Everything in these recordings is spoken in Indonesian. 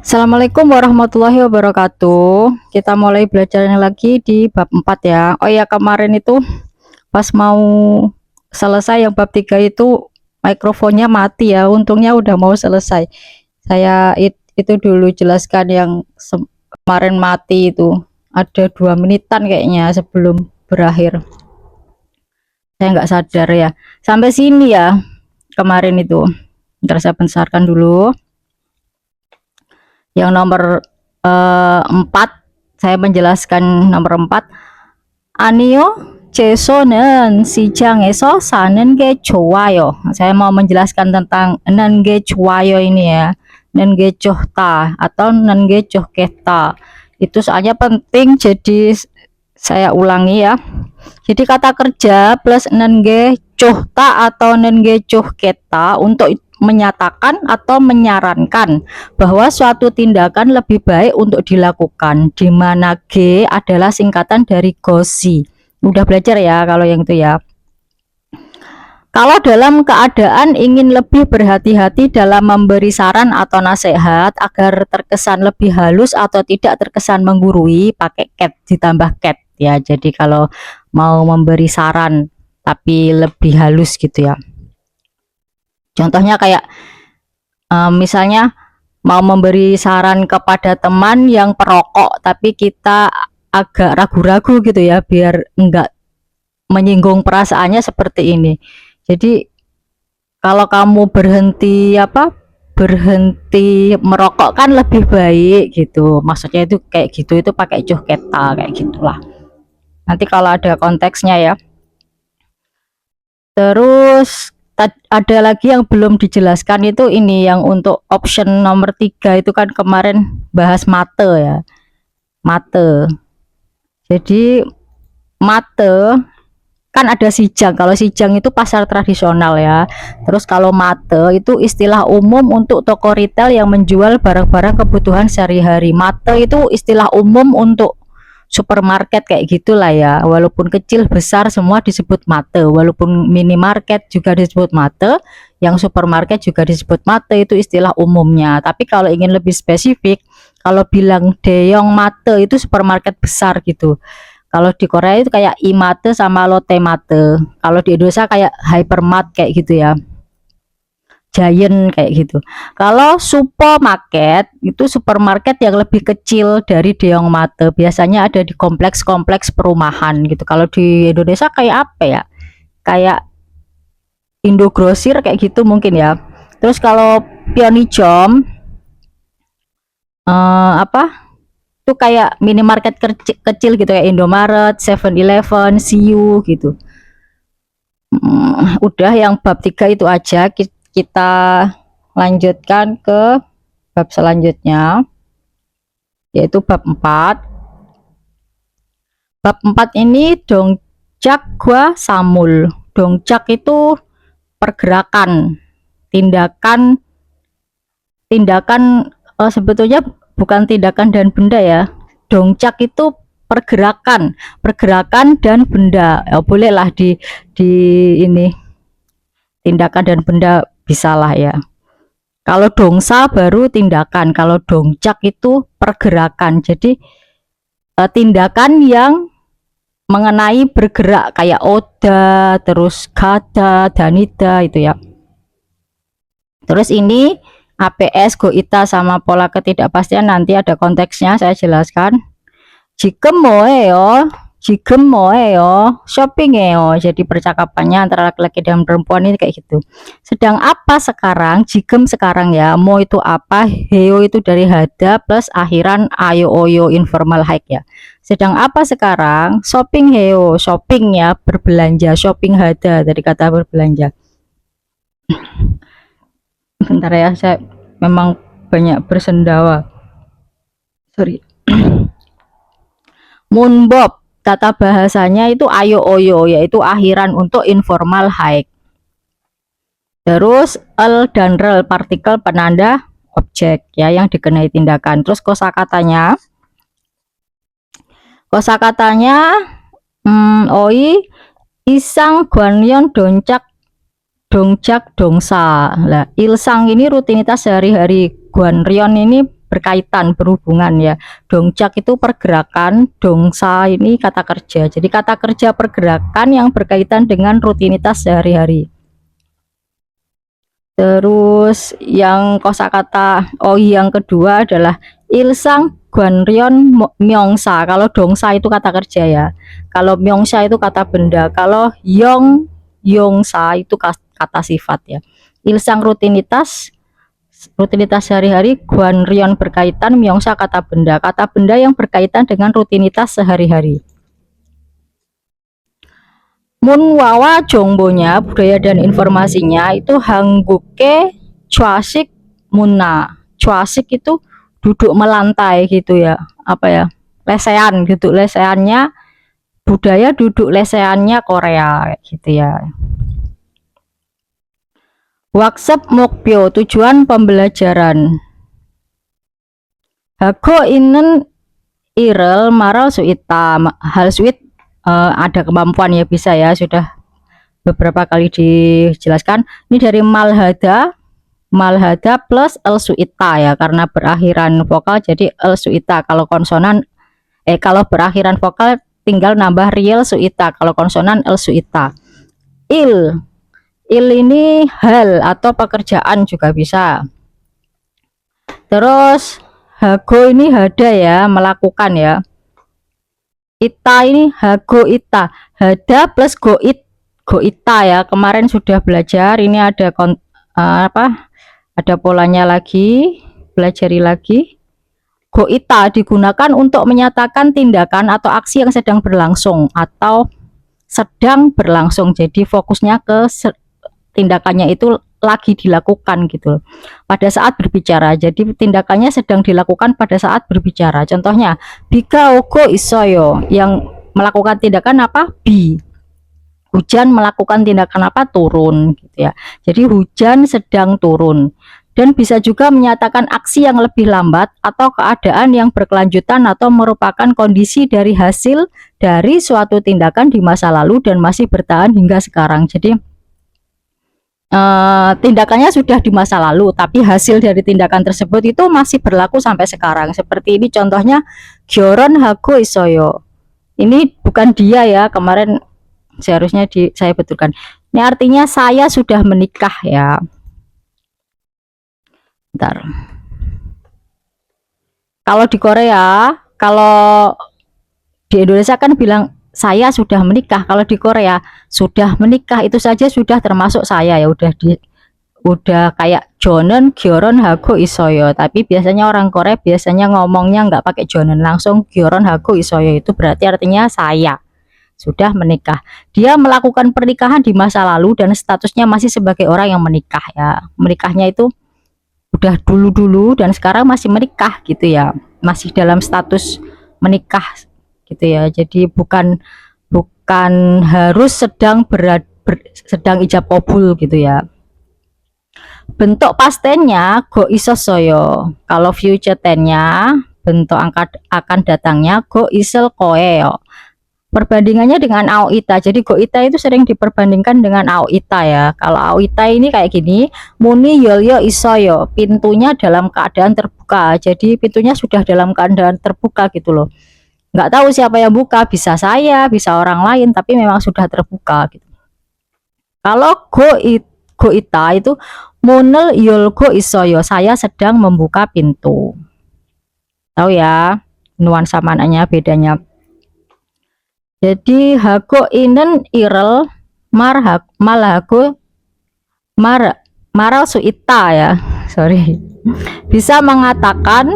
Assalamualaikum warahmatullahi wabarakatuh. Kita mulai belajar lagi di bab 4 ya. Oh ya, kemarin itu pas mau selesai yang bab 3 itu mikrofonnya mati ya. Untungnya udah mau selesai. Saya itu dulu jelaskan yang kemarin mati itu. Ada 2 menitan kayaknya sebelum berakhir. Saya nggak sadar ya. Sampai sini ya kemarin itu. Bentar saya besarkan dulu. Yang nomor 4 saya menjelaskan nomor 4 Anio 제소는 시장에서 사는 게 좋아요. Saya mau menjelaskan tentang 는 게 좋아요 ini ya. 는 게 좋다 atau 는 게 좋겠다. Itu soalnya penting, jadi saya ulangi ya. Jadi kata kerja plus 는 게 좋다 atau 는 게 좋겠다 untuk menyatakan atau menyarankan bahwa suatu tindakan lebih baik untuk dilakukan, di mana G adalah singkatan dari gosi. Udah belajar ya kalau yang itu ya. Kalau dalam keadaan ingin lebih berhati-hati dalam memberi saran atau nasihat agar terkesan lebih halus atau tidak terkesan menggurui, pakai cat ditambah cat ya. Jadi kalau mau memberi saran tapi lebih halus gitu ya. Contohnya kayak misalnya mau memberi saran kepada teman yang perokok tapi kita agak ragu-ragu gitu ya biar enggak menyinggung perasaannya seperti ini. Jadi kalau kamu berhenti merokok kan lebih baik gitu. Maksudnya itu kayak gitu, itu pakai keta kayak gitulah. Nanti kalau ada konteksnya ya. Terus ada lagi yang belum dijelaskan itu ini yang untuk option nomor 3 itu kan kemarin bahas mate ya. Mate. Jadi mate kan ada sijang. Kalau sijang itu pasar tradisional ya. Terus kalau mate itu istilah umum untuk toko retail yang menjual barang-barang kebutuhan sehari-hari. Mate itu istilah umum untuk supermarket kayak gitulah ya. Walaupun kecil besar semua disebut mate, walaupun minimarket juga disebut mate, yang supermarket juga disebut mate, itu istilah umumnya. Tapi kalau ingin lebih spesifik, kalau bilang Deyong Mate itu supermarket besar gitu. Kalau di Korea itu kayak Imate sama Lotte Mate. Kalau di Indonesia kayak Hypermart kayak gitu ya. Giant kayak gitu. Kalau supermarket itu supermarket yang lebih kecil dari Deong Mate, biasanya ada di kompleks-kompleks perumahan gitu. Kalau di Indonesia kayak apa ya? Kayak Indogrosir kayak gitu mungkin ya. Terus kalau Pionijom apa? Itu kayak minimarket kecil gitu ya, Indomaret, 7-Eleven, CU gitu. Udah yang bab 3 itu aja. Kita lanjutkan ke bab selanjutnya, yaitu bab 4. Bab 4 ini dongcak gua samul. Dongcak itu pergerakan, tindakan sebetulnya bukan tindakan dan benda ya. Dongcak itu pergerakan dan benda. Ya, bolehlah di ini tindakan dan benda bisalah ya. Kalau dongsa baru tindakan, kalau dongcak itu pergerakan. Jadi tindakan yang mengenai bergerak kayak oda, terus gada, danida itu ya. Terus ini APS, goita sama pola ketidakpastian nanti ada konteksnya saya jelaskan. Jika 뭐예요? 지금 뭐예요? 쇼핑해요. Jadi percakapannya antara laki-laki dan perempuan ini kayak gitu. Sedang apa sekarang? Jikem sekarang ya. Mo itu apa? Heo itu dari hada plus akhiran ayo oyo informal hike ya. Sedang apa sekarang? Shopping heo. Shopping ya, berbelanja. Shopping hada dari kata berbelanja. Bentar ya, saya memang banyak bersendawa. Sorry. Munbob, tata bahasanya itu ayo oyo, yaitu akhiran untuk informal hike. Terus el dan rel, partikel penanda objek ya yang dikenai tindakan. Terus kosakatanya oi isang guanyon doncak dongsa lah. Ilsang ini rutinitas sehari-hari, guanryon ini berkaitan, berhubungan ya. Dongchak itu pergerakan, dongsa ini kata kerja. Jadi kata kerja pergerakan yang berkaitan dengan rutinitas sehari-hari. Terus yang kosakata yang kedua adalah ilsang guanryon myongsa. Kalau dongsa itu kata kerja ya. Kalau myongsa itu kata benda. Kalau yongsa itu kata sifat ya. Ilsang rutinitas sehari-hari, guanryon berkaitan, myongsa kata benda. Kata benda yang berkaitan dengan rutinitas sehari-hari. Munwawa jongbonya, budaya dan informasinya itu hangguke cuasik munna. Cuasik itu duduk melantai gitu ya, apa ya, lesehan gitu, lesehannya budaya, duduk lesehannya Korea gitu ya. Workshop mokpyo, tujuan pembelajaran. Hago inen irel maral suita, hal suit ada kemampuan ya, bisa ya, sudah beberapa kali dijelaskan. Ini dari malhada plus el suita ya, karena berakhiran vokal jadi el suita. Kalau konsonan kalau berakhiran vokal tinggal nambah riel suita, kalau konsonan el suita. Il ini hal atau pekerjaan juga bisa. Terus hago ini hada ya, melakukan ya. Ita ini hago ita, hada plus goita ya. Kemarin sudah belajar, ini ada ada polanya lagi, pelajari lagi. Goita digunakan untuk menyatakan tindakan atau aksi yang sedang berlangsung atau sedang berlangsung. Jadi fokusnya ke tindakannya itu lagi dilakukan gitu pada saat berbicara. Jadi tindakannya sedang dilakukan pada saat berbicara. Contohnya bika ogo isoyo, yang melakukan tindakan apa? Bi. Hujan melakukan tindakan apa? Turun gitu ya. Jadi hujan sedang turun. Dan bisa juga menyatakan aksi yang lebih lambat atau keadaan yang berkelanjutan atau merupakan kondisi dari hasil dari suatu tindakan di masa lalu dan masih bertahan hingga sekarang. Jadi tindakannya sudah di masa lalu, tapi hasil dari tindakan tersebut itu masih berlaku sampai sekarang. Seperti ini contohnya, Gyoron hago isoyo. Ini bukan dia ya, kemarin seharusnya saya betulkan. Ini artinya saya sudah menikah ya. Bentar. Kalau di Korea, kalau di Indonesia kan bilang saya sudah menikah. Kalau di Korea sudah menikah itu saja sudah termasuk saya ya, udah kayak jonen gyoron hago isoyo. Tapi biasanya orang Korea biasanya ngomongnya nggak pakai jonen, langsung gyoron hago isoyo. Itu berarti artinya saya sudah menikah. Dia melakukan pernikahan di masa lalu dan statusnya masih sebagai orang yang menikah ya. Menikahnya itu udah dulu dan sekarang masih menikah gitu ya, masih dalam status menikah gitu ya. Jadi bukan harus sedang sedang ijab kabul gitu ya. Bentuk past tense-nya go isosoyo. Kalau future tense-nya, bentuk akan datangnya go isel koeo. Perbandingannya dengan aoita. Jadi goita itu sering diperbandingkan dengan aoita ya. Kalau aoita ini kayak gini, muni yolyo isoyo, pintunya dalam keadaan terbuka. Jadi pintunya sudah dalam keadaan terbuka gitu loh. Nggak tahu siapa yang buka, bisa saya, bisa orang lain, tapi memang sudah terbuka gitu. Kalau goita itu munel yolgo isoyo, saya sedang membuka pintu. Tahu ya nuansa mananya, bedanya. Jadi hago inen irel malhago maral suita ya, sorry, bisa mengatakan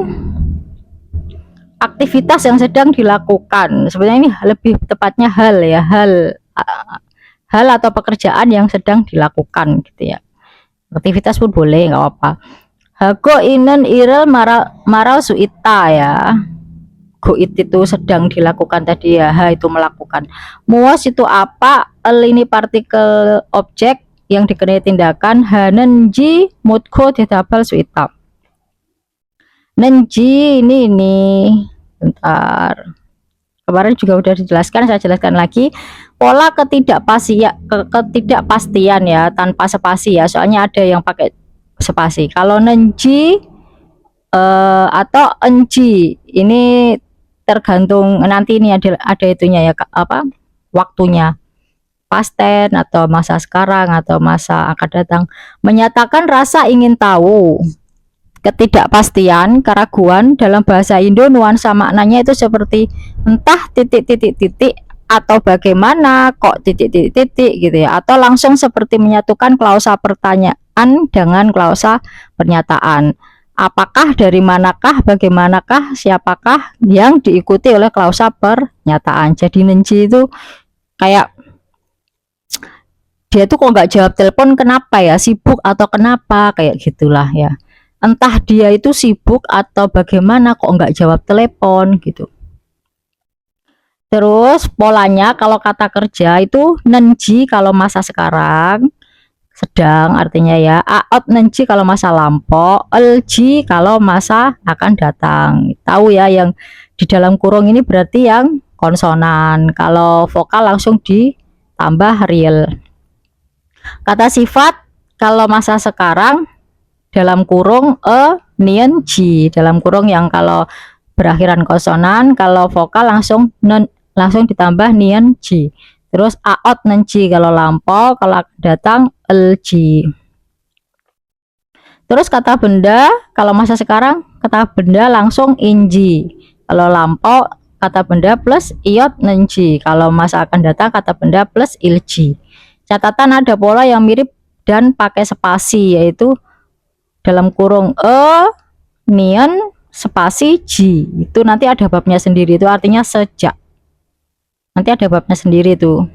aktivitas yang sedang dilakukan. Sebenarnya ini lebih tepatnya hal ya, hal atau pekerjaan yang sedang dilakukan gitu ya. Aktivitas pun boleh, nggak apa-apa. Hago inen irel maral suita ya. Goit itu sedang dilakukan tadi ya, ha itu melakukan. Muas itu apa? El ini partikel objek yang dikenai tindakan. Hanenji mutko ditabal suita. Nenji ini bentar. Kemarin juga udah dijelaskan, saya jelaskan lagi. Pola ketidakpastian ya, tanpa spasi ya. Soalnya ada yang pakai spasi. Kalau nenji atau enji. Ini tergantung nanti ini ada itunya ya, apa waktunya, past tense atau masa sekarang atau masa akan datang. Menyatakan rasa ingin tahu, ketidakpastian, keraguan. Dalam bahasa Indo nuansa maknanya itu seperti entah titik titik titik atau bagaimana kok titik titik titik gitu ya, atau langsung seperti menyatukan klausa pertanyaan dengan klausa pernyataan. Apakah, dari manakah, bagaimanakah, siapakah, yang diikuti oleh klausa pernyataan. Jadi nenji itu kayak dia tuh kok nggak jawab telepon, kenapa ya, sibuk atau kenapa, kayak gitulah ya. Entah dia itu sibuk atau bagaimana kok nggak jawab telepon gitu. Terus polanya kalau kata kerja itu nenji kalau masa sekarang sedang artinya ya, aot nenji kalau masa lampau, elji kalau masa akan datang. Tahu ya, yang di dalam kurung ini berarti yang konsonan, kalau vokal langsung ditambah real. Kata sifat kalau masa sekarang dalam kurung nien ji, dalam kurung yang kalau berakhiran konsonan, kalau vokal langsung ditambah nien ji. Terus aot nenji kalau lampau, kalau datang elji. Terus kata benda kalau masa sekarang, kata benda langsung inji. Kalau lampau kata benda plus iot nenji. Kalau masa akan datang kata benda plus ilji. Catatan ada pola yang mirip dan pakai spasi, yaitu dalam kurung nien spasi ji. Itu nanti ada babnya sendiri, itu artinya sejak. Nanti ada babnya sendiri tuh.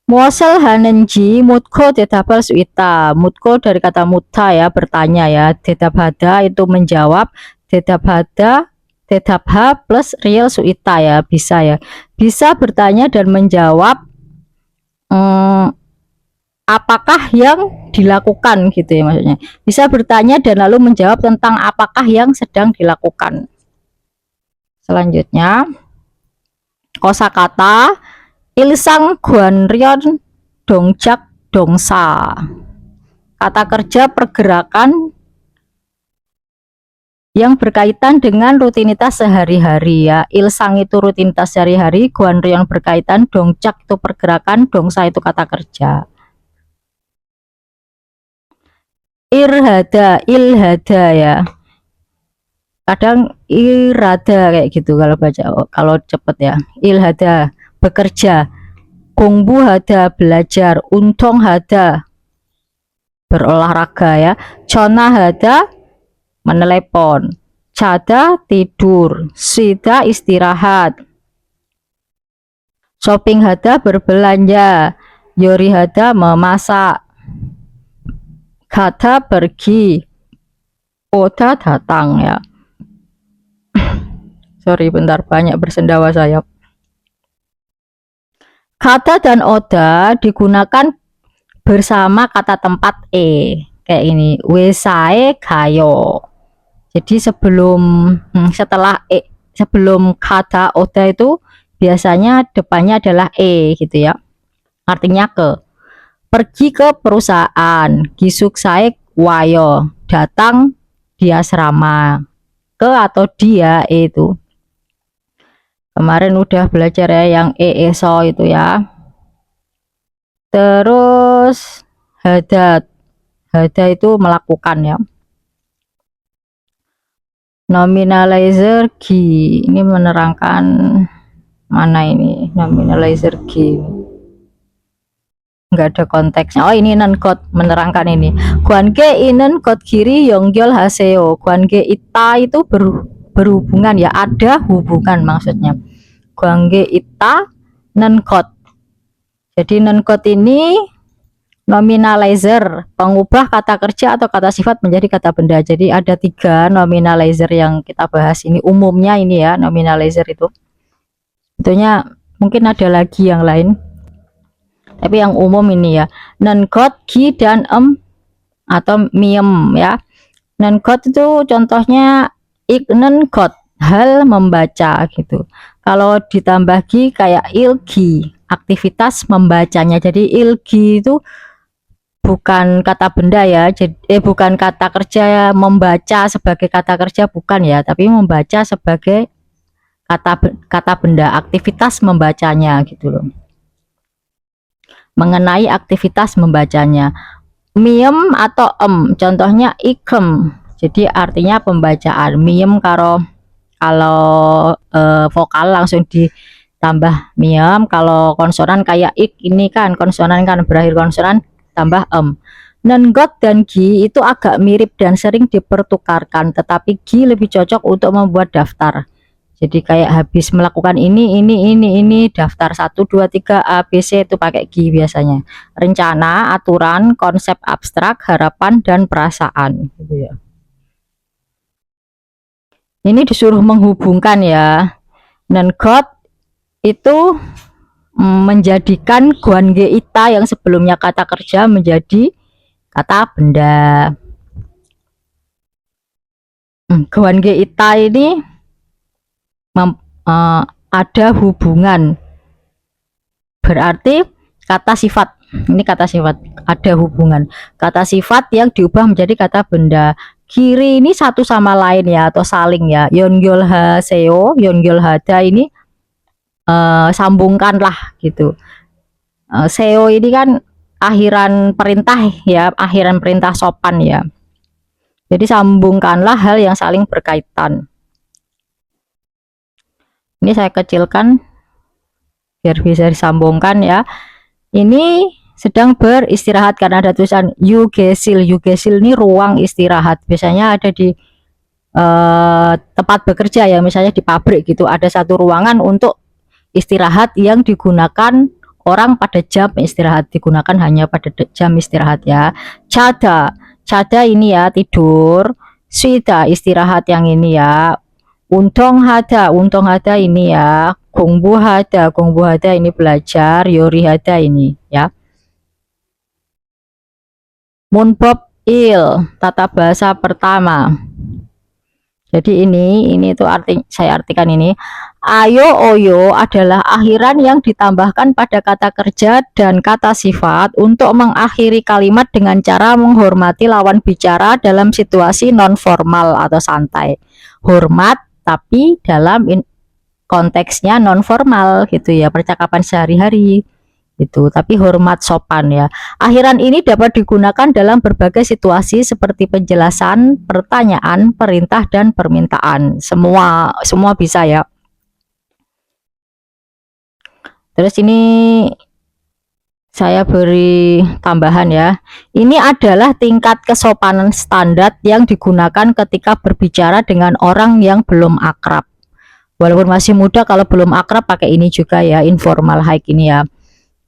Muasal hanenji mutko dedabal suita. Mutko dari kata muta ya, bertanya ya. Dedabhada itu menjawab. Dedabhada, dedabha plus real suita ya, bisa ya. Bisa bertanya dan menjawab apakah yang dilakukan gitu ya, maksudnya. Bisa bertanya dan lalu menjawab tentang apakah yang sedang dilakukan. Selanjutnya kosakata ilsang guanryon dongjak dongsa. Kata kerja pergerakan yang berkaitan dengan rutinitas sehari-hari ya. Ilsang itu rutinitas sehari-hari, guanryon berkaitan, dongjak itu pergerakan, dongsa itu kata kerja. Irhada, ilhada ya. Kadang irada kayak gitu kalau baca, kalau cepet ya. Ilhada bekerja, gongbu hada belajar, untong hada berolahraga ya, chona hada menelepon, cada tidur, sida istirahat, shopping hada berbelanja, yori hada memasak, kata pergi, oda datang ya. Sorry bentar, banyak bersendawa saya. Kata dan oda digunakan bersama kata tempat kayak ini, wesae kayo. Jadi setelah sebelum kata oda itu biasanya depannya adalah gitu ya, artinya ke. Pergi ke perusahaan, gisuk saek wayo, datang di asrama. Ke atau dia itu. Kemarin udah belajar ya yang eso itu ya. Terus hada itu melakukan ya. Nominalizer gi ini menerangkan, mana ini nominalizer gi, nggak ada konteksnya. Oh ini nenkot menerangkan ini. Guange inen kot kiri yongyol haseo. Guange ita itu berhubungan ya, ada hubungan maksudnya. Guange ita nenkot. Jadi nenkot ini nominalizer, pengubah kata kerja atau kata sifat menjadi kata benda. Jadi ada 3 nominalizer yang kita bahas ini, umumnya ini ya nominalizer itu. Sebetulnya mungkin ada lagi yang lain, tapi yang umum ini ya. Nenkot, gi dan atau miem ya. Nenkot itu contohnya iknenkot, hal membaca gitu. Kalau ditambah gi kayak ilgi, aktivitas membacanya. Jadi ilgi itu bukan kata benda ya. Jadi bukan kata kerja, membaca sebagai kata kerja bukan ya, tapi membaca sebagai kata benda, aktivitas membacanya gitu loh. Mengenai aktivitas membacanya. Miem atau contohnya ikem. Jadi artinya pembacaan. Miem kalau vokal langsung ditambah miem, kalau konsonan kayak ik ini kan konsonan kan berakhir konsonan tambah Nengot dan gi itu agak mirip dan sering dipertukarkan, tetapi gi lebih cocok untuk membuat daftar. Jadi kayak habis melakukan ini daftar 1 2 3 A B C itu pakai gi biasanya. Rencana, aturan, konsep abstrak, harapan dan perasaan gitu ya. Ini disuruh menghubungkan ya. Dan God itu menjadikan guange ita yang sebelumnya kata kerja menjadi kata benda. Guange ita ini ada hubungan, berarti kata sifat. Ini kata sifat, ada hubungan kata sifat yang diubah menjadi kata benda. Kiri ini satu sama lain ya, atau saling ya. Yongyol haseo, yongyol hada ini sambungkanlah gitu. Seo ini kan akhiran perintah ya, akhiran perintah sopan ya. Jadi sambungkanlah hal yang saling berkaitan. Ini saya kecilkan biar bisa disambungkan ya. Ini sedang beristirahat karena ada tulisan yugesil. Yugesil ini ruang istirahat. Biasanya ada di tempat bekerja ya, misalnya di pabrik gitu, ada satu ruangan untuk istirahat yang digunakan orang pada jam istirahat, digunakan hanya pada jam istirahat ya. Cada ini ya tidur, suida istirahat yang ini ya. Untung hada ini ya. Gongbu hada ini belajar. Yori hada ini ya. Munbob il, tata bahasa pertama. Jadi ini itu saya artikan ini. Ayo oyo adalah akhiran yang ditambahkan pada kata kerja dan kata sifat untuk mengakhiri kalimat dengan cara menghormati lawan bicara dalam situasi non formal atau santai. Hormat tapi dalam konteksnya non formal gitu ya, percakapan sehari-hari gitu, tapi hormat sopan ya. Akhiran ini dapat digunakan dalam berbagai situasi seperti penjelasan, pertanyaan, perintah dan permintaan. Semua bisa ya. Terus ini saya beri tambahan ya. Ini adalah tingkat kesopanan standar yang digunakan ketika berbicara dengan orang yang belum akrab. Walaupun masih muda, kalau belum akrab pakai ini juga ya, informal high ini ya.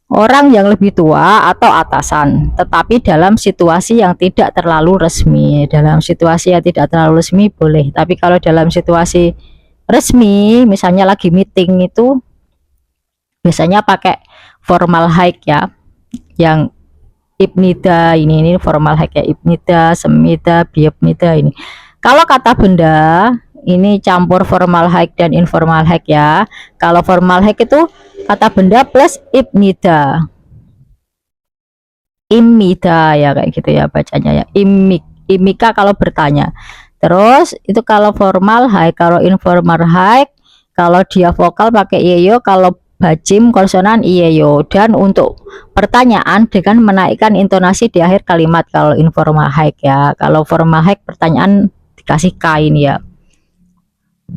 Orang yang lebih tua atau atasan, tetapi dalam situasi yang tidak terlalu resmi. Dalam situasi yang tidak terlalu resmi boleh, tapi kalau dalam situasi resmi, misalnya lagi meeting itu biasanya pakai formal high ya, yang ibnida ini formal high ya, ibnida, semida, biabnida ini. Kalau kata benda ini campur formal high dan informal high ya. Kalau formal high itu kata benda plus ibnida, imida ya, kayak gitu ya bacanya ya, imika kalau bertanya. Terus itu kalau formal high. Kalau informal high, kalau dia vokal pakai yeyo, kalau bajim konsonan iyeyo. Dan untuk pertanyaan dengan menaikkan intonasi di akhir kalimat kalau informal high ya. Kalau formal high pertanyaan dikasih kain ya.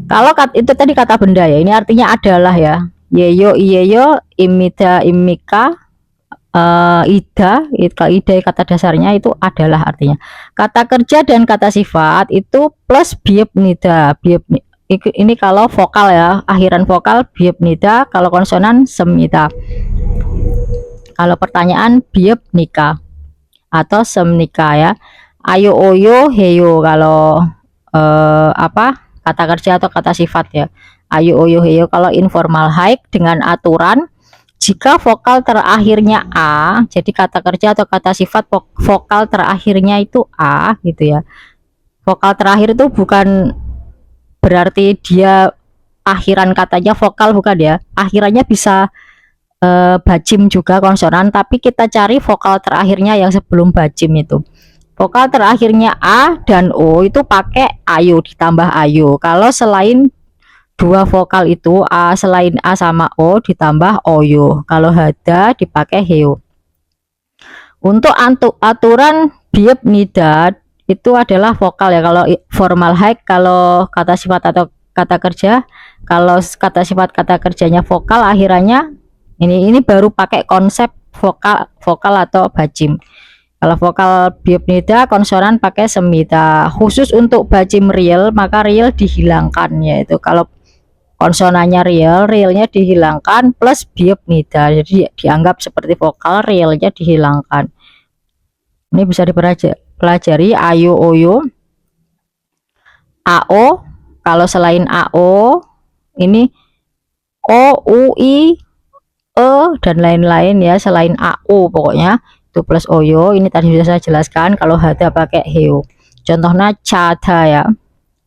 Kalau itu tadi kata benda ya, ini artinya adalah ya. Yeyo iyeyo, imida imika, ida kata dasarnya itu adalah artinya. Kata kerja dan kata sifat itu plus bieb nida. Ini kalau vokal ya, akhiran vokal bieb nida, kalau konsonan semnida. Kalau pertanyaan bieb nika atau semnika ya. Ayo oyo heyo kalau kata kerja atau kata sifat ya. Ayo oyo heyo kalau informal high dengan aturan jika vokal terakhirnya a, jadi kata kerja atau kata sifat vokal terakhirnya itu a gitu ya. Vokal terakhir itu bukan berarti dia akhiran katanya vokal, bukan ya. Akhirannya bisa bajim juga konsonan, tapi kita cari vokal terakhirnya yang sebelum bajim itu. Vokal terakhirnya A dan O itu pakai ayo ditambah ayo. Kalau selain dua vokal itu A, selain A sama O ditambah oyo. Kalau hada dipakai heo. Untuk aturan biep nida itu adalah vokal ya. Kalau formal high, kalau kata sifat atau kata kerja, kalau kata sifat kata kerjanya vokal akhirannya ini baru pakai konsep vokal atau bajim. Kalau vokal biop nida konsonan pakai semida. Khusus untuk bajim real maka real dihilangkan, yaitu kalau konsonannya real, realnya dihilangkan plus biop nida. Jadi dianggap seperti vokal, realnya dihilangkan. Ini bisa dipelajari ayo oyo, ao. Kalau selain ao ini o, u, i, e dan lain-lain ya, selain ao pokoknya itu plus oyo. Ini tadi sudah saya jelaskan. Kalau hada pakai heo. Contohnya cada ya,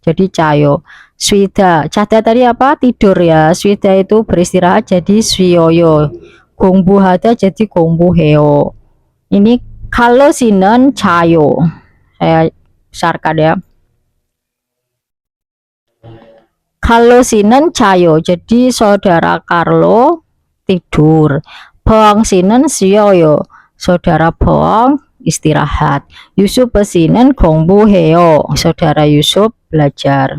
jadi cayo. Swida, cada tadi apa? Tidur ya. Swida itu beristirahat jadi swioyo. Gongbu hada jadi gongbu heo. Ini kalau sinen cayo. Saya besarkan ya. Kalau sinen cayo, jadi saudara Carlo tidur. Bawang sinen sioyo, saudara Bawang istirahat. Yusuf pesinen gongbu heo, saudara Yusuf belajar.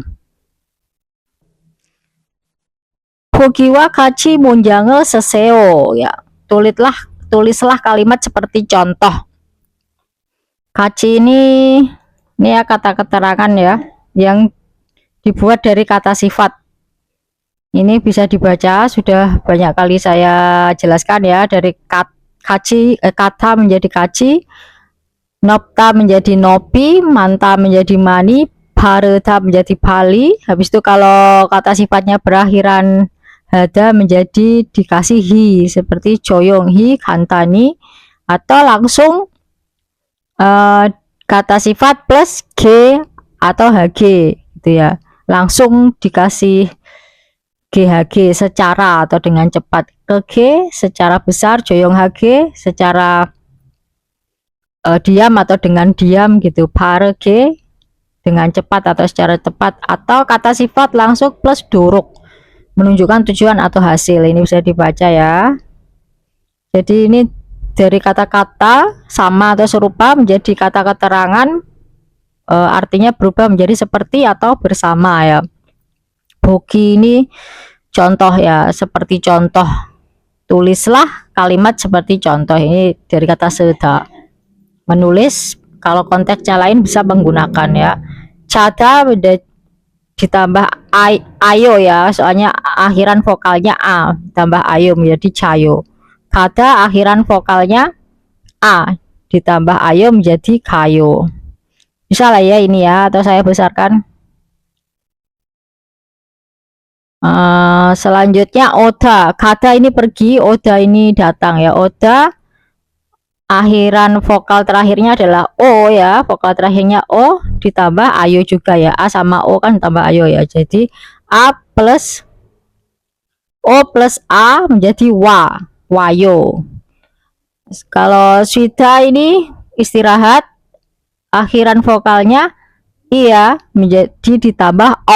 Hokiwa kachi munjange seseo ya. Tulislah kalimat seperti contoh. Kachi ini ya kata keterangan ya yang dibuat dari kata sifat. Ini bisa dibaca, sudah banyak kali saya jelaskan ya, dari kata menjadi kachi, nopta menjadi nopi, manta menjadi mani, pareta menjadi pali. Habis itu kalau kata sifatnya berakhiran hada menjadi dikasihi seperti joyonghi, kantani, atau langsung kata sifat plus g atau hg gitu ya, langsung dikasih GHG secara atau dengan cepat, ke G secara besar, joyong HG secara diam atau dengan diam gitu, pare G dengan cepat atau secara cepat, atau kata sifat langsung plus duruk menunjukkan tujuan atau hasil. Ini bisa dibaca ya. Jadi ini dari kata-kata sama atau serupa menjadi kata keterangan, artinya berubah menjadi seperti atau bersama ya. Bogi ini contoh ya, seperti contoh. Tulislah kalimat seperti contoh. Ini dari kata seda, menulis. Kalau konteksnya lain bisa menggunakan ya. Cada ditambah ayo ya, soalnya akhiran vokalnya a, ditambah ayo menjadi cayo. Kada akhiran vokalnya a, ditambah ayo menjadi kayo. Bisa lah ya ini ya, atau saya besarkan. Selanjutnya oda, kada ini pergi, oda ini datang ya. Oda akhiran vokal terakhirnya adalah o ya, vokal terakhirnya o ditambah ayo juga ya, a sama o kan tambah ayo ya, jadi a plus o plus a menjadi wa, wayo. Kalau swida ini istirahat, akhiran vokalnya iya menjadi ditambah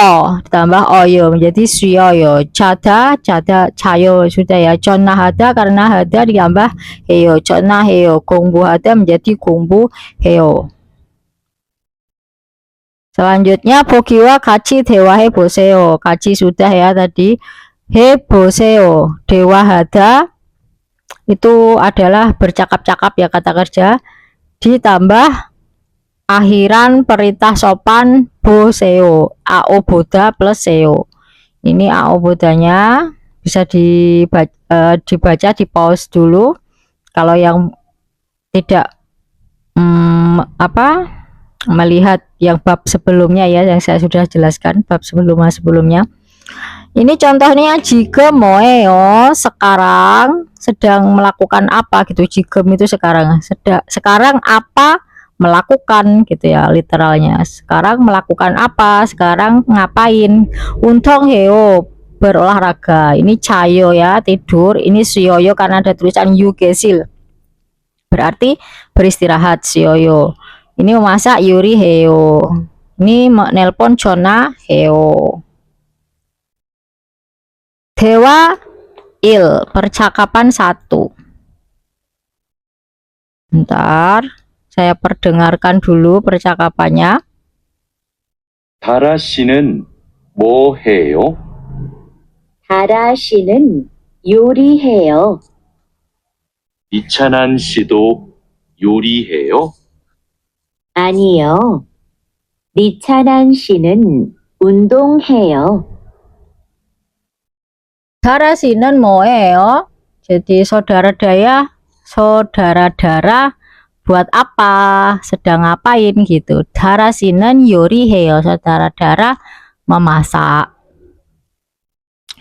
oyo menjadi suyoyo. Cada cayo sudah ya. Cona hada karena hada ditambah heo, cona heo. Gongbu hada menjadi gongbu heo. Selanjutnya bogiwa kachi dewa he boseo. Kachi sudah ya tadi. He boseo, dewa hada itu adalah bercakap-cakap ya, kata kerja, ditambah akhiran perintah sopan boseo, ao boda plus seo. Ini ao bodanya bisa dibaca di pause dulu kalau yang tidak melihat yang bab sebelumnya ya, yang saya sudah jelaskan bab sebelumnya. Ini contohnya jika moeo, sekarang sedang melakukan apa gitu. Jigem itu sekarang apa melakukan gitu ya, literalnya. Sekarang melakukan apa, sekarang ngapain. Untong heo, berolahraga. Ini cayo ya, tidur. Ini sioyo karena ada tulisan yugesil. Berarti beristirahat sioyo. Ini memasak yuri heo. Ini nelpon Chona heo. Dewa il, percakapan 1. Bentar, saya perdengarkan dulu percakapannya. 다라 씨는 뭐 해요? 다라 씨는 요리해요. 이찬한 씨도 요리해요? 아니요. 니찬한 씨는 운동해요. Dara sinan moeo. Jadi saudara-dara buat apa? Sedang ngapain gitu. Dara sinan yori heo, saudara-dara memasak.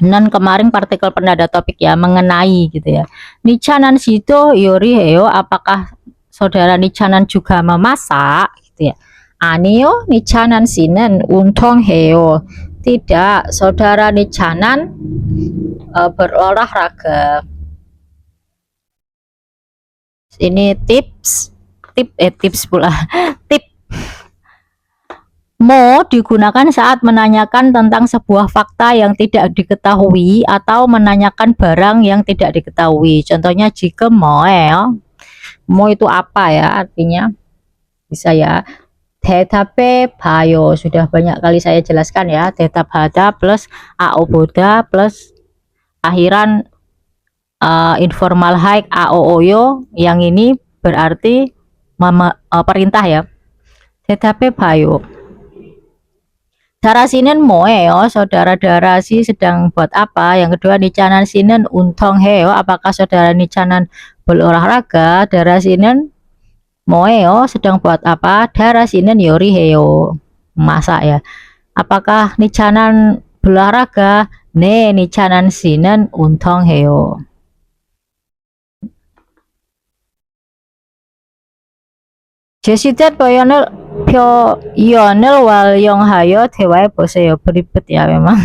Nan kemarin partikel penanda topik ya, mengenai gitu ya. Nichanan sido yori heo, apakah saudara Nichanan juga memasak gitu ya. Anio Nichanan sinan untong heo. Tidak, saudara Nichanan berolahraga. Ini tips pula. Tip mo digunakan saat menanyakan tentang sebuah fakta yang tidak diketahui atau menanyakan barang yang tidak diketahui. Contohnya jika mo itu apa ya artinya? Bisa ya. Detape bayo sudah banyak kali saya jelaskan ya. Detapbada plus aoboda plus akhiran informal hike aooyo, yang ini berarti perintah ya. Tetapi bayo darasinen moeo, saudara darasi sedang buat apa. Yang kedua nicanan sinen untong heo, apakah saudara nicanan berolahraga. Darasinen moeo sedang buat apa. Darasinen yori heo, masak ya. Apakah nicanan berolahraga. Ne nicanan sinen untong heo. 제시대 표현을 활용하여 대화해 보세요. beribet ya memang.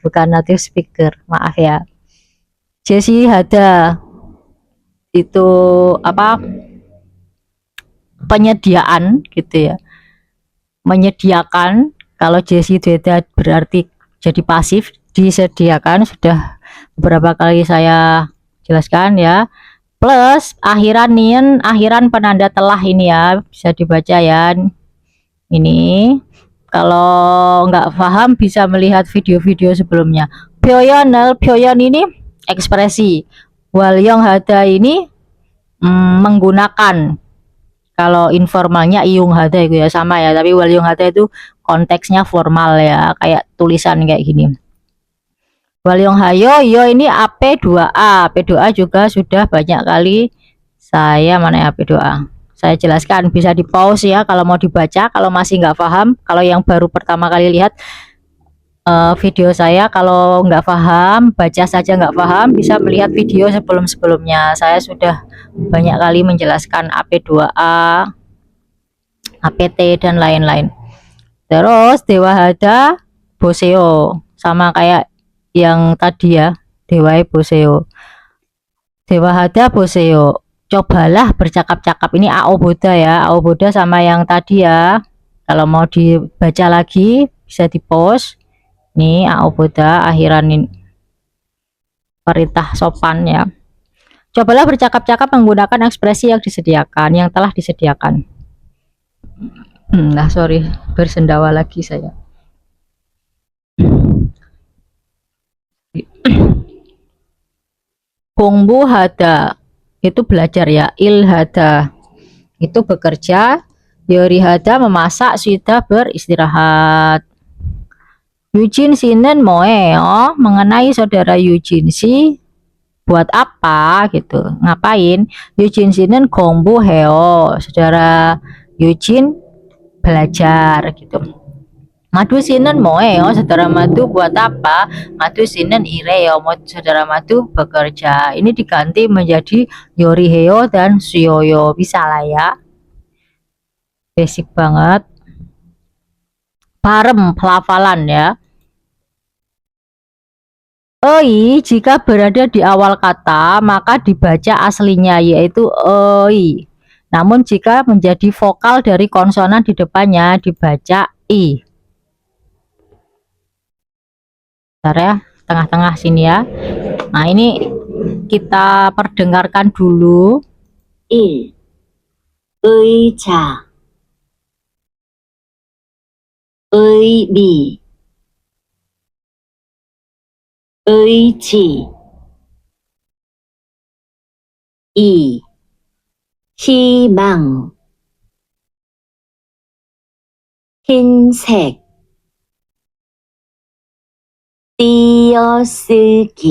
Bukan native speaker, maaf ya. Jesse ada itu apa, penyediaan gitu ya, menyediakan. Kalau Jesse ada berarti jadi pasif, disediakan. Sudah beberapa kali saya jelaskan ya. Plus akhiran nien, akhiran penanda telah ini ya, bisa dibaca ya. Ini kalau nggak paham bisa melihat video-video sebelumnya. Pyoyon ini ekspresi. Walyong hada ini menggunakan. Kalau informalnya iung hada itu ya sama ya, tapi walyong hada itu konteksnya formal ya, kayak tulisan kayak gini. Walyong hayo, yo ini AP2A. AP2A juga sudah banyak kali saya AP2A. Saya jelaskan, bisa di pause ya kalau mau dibaca, kalau masih nggak paham. Kalau yang baru pertama kali lihat video saya, kalau nggak paham, baca saja nggak paham, bisa melihat video sebelum-sebelumnya. Saya sudah banyak kali menjelaskan AP2A, APT, dan lain-lain. Terus Dewa Hada Boseo, sama kayak yang tadi ya, Dewa Boseo. Dewa Hada Boseo, cobalah bercakap-cakap. Ini aoboda ya, aoboda sama yang tadi ya. Kalau mau dibaca lagi bisa di pause. Ini aoboda akhiran ini perintah sopan ya. Cobalah bercakap-cakap menggunakan ekspresi yang disediakan, yang telah disediakan. Nah, sorry, bersendawa lagi saya. Kongbu hada itu belajar ya, ilhada itu bekerja, yori hada memasak, sudah beristirahat. Eugene Sinen moeo, mengenai saudara Eugene si buat apa gitu, ngapain. Eugene Sinen kongbu heo, saudara Eugene belajar gitu. Madu sinen moeo, saudara Madu buat apa. Madu sinen ireo, saudara Madu bekerja. Ini diganti menjadi yoriheo dan suyoyo, bisa lah ya, basic banget. Parem pelafalan ya. Oi jika berada di awal kata maka dibaca aslinya yaitu oi. Namun jika menjadi vokal dari konsonan di depannya dibaca i. Bentar ya, tengah-tengah sini ya. Nah, ini kita perdengarkan dulu. 1. 의자 의미 의지 2. 희망 흰색 띄어쓰기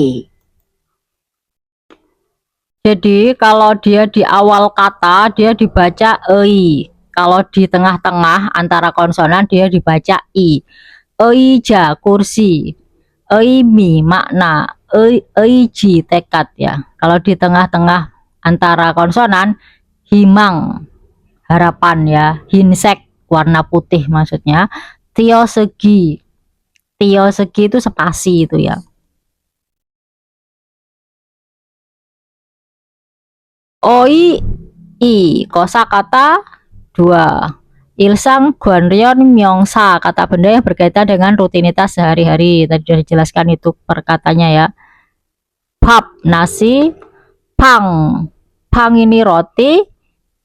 Jadi kalau dia di awal kata dia dibaca ei. Kalau di tengah-tengah antara konsonan dia dibaca i. Eija kursi, eimi makna, eiji tekad ya. Kalau di tengah-tengah antara konsonan himang harapan ya, hinsek warna putih maksudnya, tiosegi. Tiosegi itu spasi itu ya. Oi i kosakata 2. Ilsang Guanryon Myongsa kata benda yang berkaitan dengan rutinitas sehari-hari. Tadi sudah dijelaskan itu perkatanya ya. Pap nasi, pang. Pang ini roti.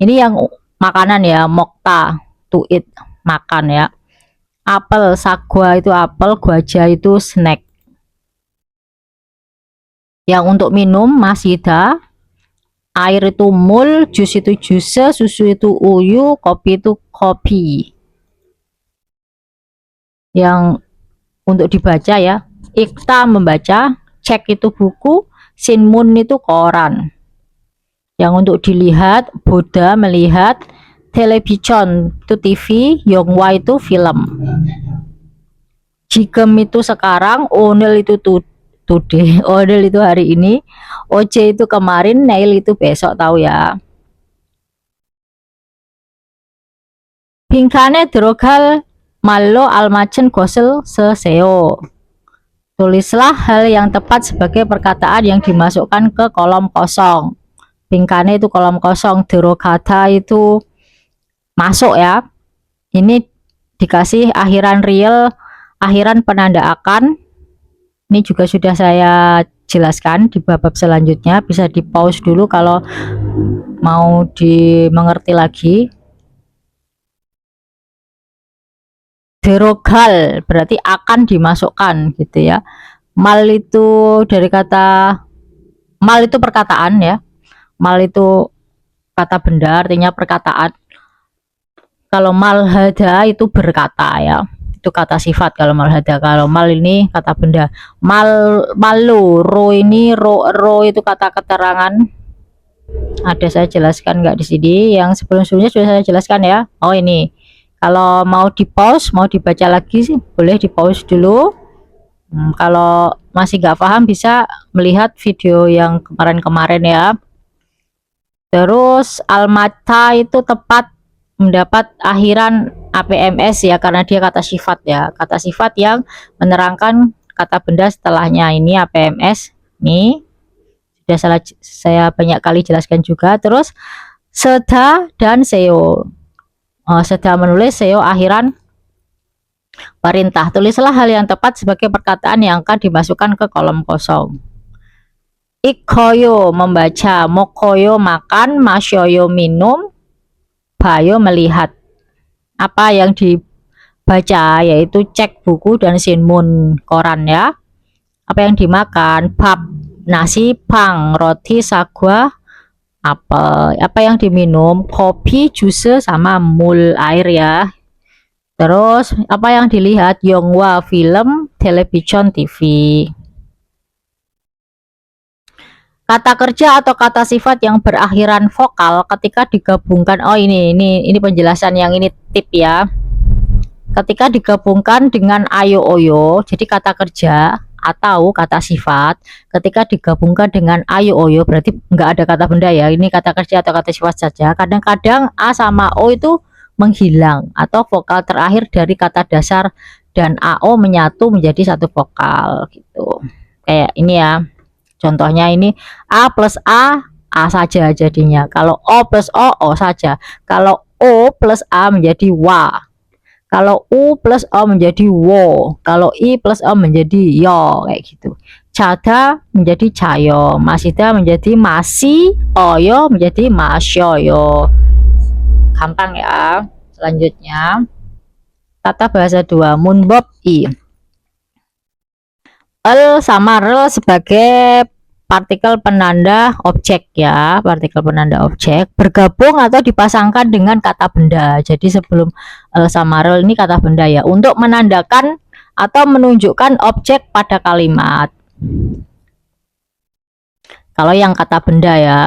Ini yang makanan ya, mokta to eat makan ya. Apel sagwa itu apel, guaja itu snack. Yang untuk minum masida, air itu mul, jus itu jus, susu itu uyu, kopi itu kopi. Yang untuk dibaca ya, ikta membaca, cek itu buku, sinmun itu koran. Yang untuk dilihat, boda melihat, television itu TV, yongwa itu film. Jigem itu sekarang, onel itu today, onel itu hari ini, oce itu kemarin, nail itu besok tahu ya. Bingkane drogal malo almacen gosel seseo. Tulislah hal yang tepat sebagai perkataan yang dimasukkan ke kolom kosong. Bingkane itu kolom kosong, drogata itu masuk ya. Ini dikasih akhiran real, akhiran penanda akan. Ini juga sudah saya jelaskan di bab selanjutnya, bisa di pause dulu kalau mau dimengerti lagi. Derogal berarti akan dimasukkan gitu ya. Mal itu dari kata mal itu perkataan ya. Mal itu kata benda artinya perkataan. Kalau malhada itu berkata ya. Itu kata sifat kalau malhada. Kalau mal ini kata benda. Malu, ro ini ro itu kata keterangan. Ada saya jelaskan nggak di sini? Yang sebelum-sebelumnya sudah saya jelaskan ya. Oh ini. Kalau mau di pause, mau dibaca lagi sih boleh di pause dulu. Kalau masih nggak paham bisa melihat video yang kemarin-kemarin ya. Terus almata itu tepat mendapat akhiran APMS ya karena dia kata sifat ya. Kata sifat yang menerangkan kata benda setelahnya ini APMS. Nih sudah saya banyak kali jelaskan juga. Terus seda dan seo. Sedang menulis seo akhiran perintah. Tulislah hal yang tepat sebagai perkataan yang akan dimasukkan ke kolom kosong. Ikoyo membaca, mokoyo makan, masyoyo minum, bayo melihat. Apa yang dibaca yaitu cek buku dan sinmun koran ya. Apa yang dimakan? Pap, nasi, pang, roti, sagwa, apa yang diminum? Kopi, jus sama mul air ya. Terus apa yang dilihat? Yonghwa film, television, TV. Kata kerja atau kata sifat yang berakhiran vokal ketika digabungkan. Oh ini penjelasan yang ini tip ya. Ketika digabungkan dengan ayo oyo, jadi kata kerja atau kata sifat ketika digabungkan dengan ayo oyo berarti nggak ada kata benda ya, ini kata kerja atau kata sifat saja. Kadang-kadang a sama o itu menghilang atau vokal terakhir dari kata dasar dan ao menyatu menjadi satu vokal gitu. kayak ini ya. Contohnya ini A plus A saja jadinya. Kalau O plus O saja. Kalau O plus A menjadi wa. Kalau U plus O menjadi wo. Kalau I plus O menjadi yo, kayak gitu. Cada menjadi cayo. Masida menjadi masi. Oyo menjadi masyoyo. Gampang ya. Selanjutnya tata bahasa 2 munbob I. El sama rel sebagai partikel penanda objek ya, partikel penanda objek bergabung atau dipasangkan dengan kata benda. Jadi sebelum el sama rel ini kata benda ya, untuk menandakan atau menunjukkan objek pada kalimat. Kalau yang kata benda ya.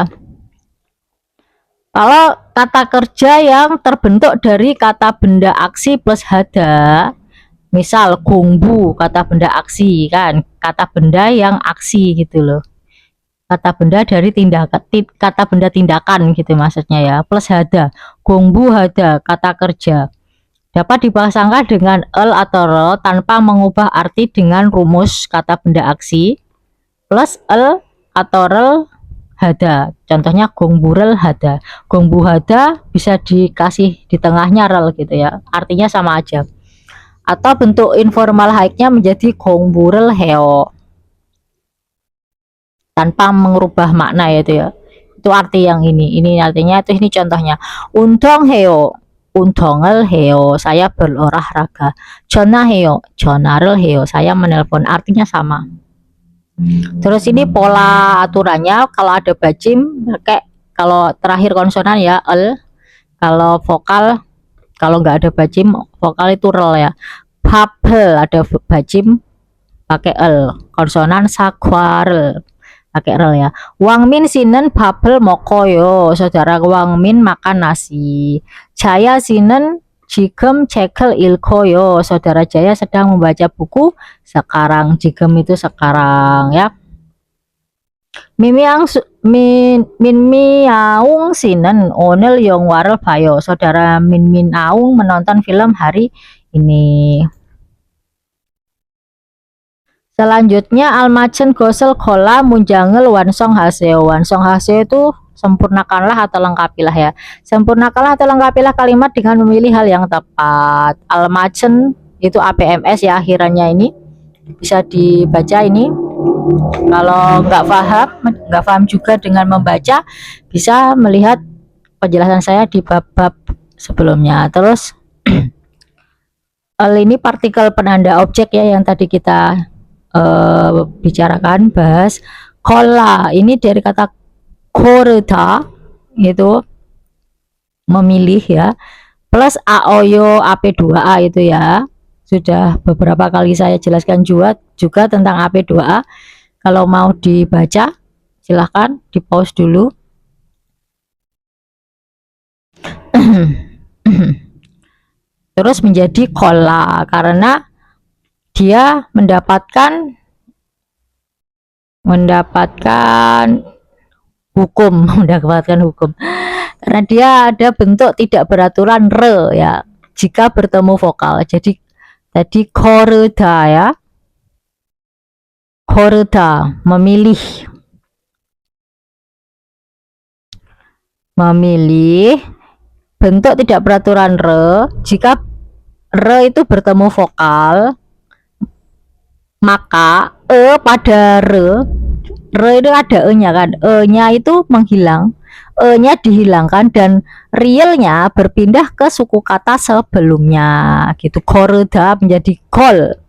Kalau kata kerja yang terbentuk dari kata benda aksi plus hada, misal gongbu kata benda aksi kan, kata benda yang aksi gitu loh. Kata benda dari tindakan, kata benda tindakan gitu maksudnya ya, plus hada. Gongbu hada kata kerja. Dapat dipasangkan dengan el atau rel tanpa mengubah arti dengan rumus kata benda aksi plus el atau rel hada. Contohnya gongburel hada. Gongbu hada bisa dikasih di tengahnya rel gitu ya. Artinya sama aja. Atau bentuk informal hike-nya menjadi gongburel heo. Tanpa mengubah makna ya itu ya. Itu arti yang ini. Ini artinya itu, ini contohnya. Undong heo. Undongel heo. Saya berolahraga. Jona heo. Jonarel heo. Saya menelpon. Artinya sama. Terus ini pola aturannya, kalau ada bajim pakai, kalau terakhir konsonan ya el, kalau vokal, kalau nggak ada bajim vokal itu rel ya. Papel ada bajim pakai el, konsonan sakwarel pakai rel ya. Wangmin sinen papel mokoyo, saudara Wangmin makan nasi. Jaya sinen Jigem cekel ilkoyo, saudara Jaya sedang membaca buku sekarang. Jigem itu sekarang ya. Mimiang Min Aung sinen onel yong warel bayo, saudara Min Aung menonton film hari ini. Selanjutnya almacen gosel kola munjangel wansong haseo. Wansong haseo itu sempurnakanlah atau lengkapilah ya. Sempurnakanlah atau lengkapilah kalimat dengan memilih hal yang tepat. Almacen itu APMS ya akhirannya, ini bisa dibaca ini. Kalau nggak paham juga dengan membaca, bisa melihat penjelasan saya di bab-bab sebelumnya. Terus ini partikel penanda objek ya yang tadi kita bicarakan, bahas. Kola ini dari kata korda, itu memilih ya, plus aoyo ap2a itu ya, sudah beberapa kali saya jelaskan juga tentang ap2a. Kalau mau dibaca silahkan di pause dulu. Terus menjadi kola karena dia mendapatkan hukum, mendapatkan hukum karena dia ada bentuk tidak beraturan re ya jika bertemu vokal. Jadi tadi korda ya, korda memilih bentuk tidak beraturan re, jika re itu bertemu vokal maka pada re itu ada e-nya kan, e-nya itu menghilang, e-nya dihilangkan dan realnya berpindah ke suku kata sebelumnya gitu. Korda menjadi kol,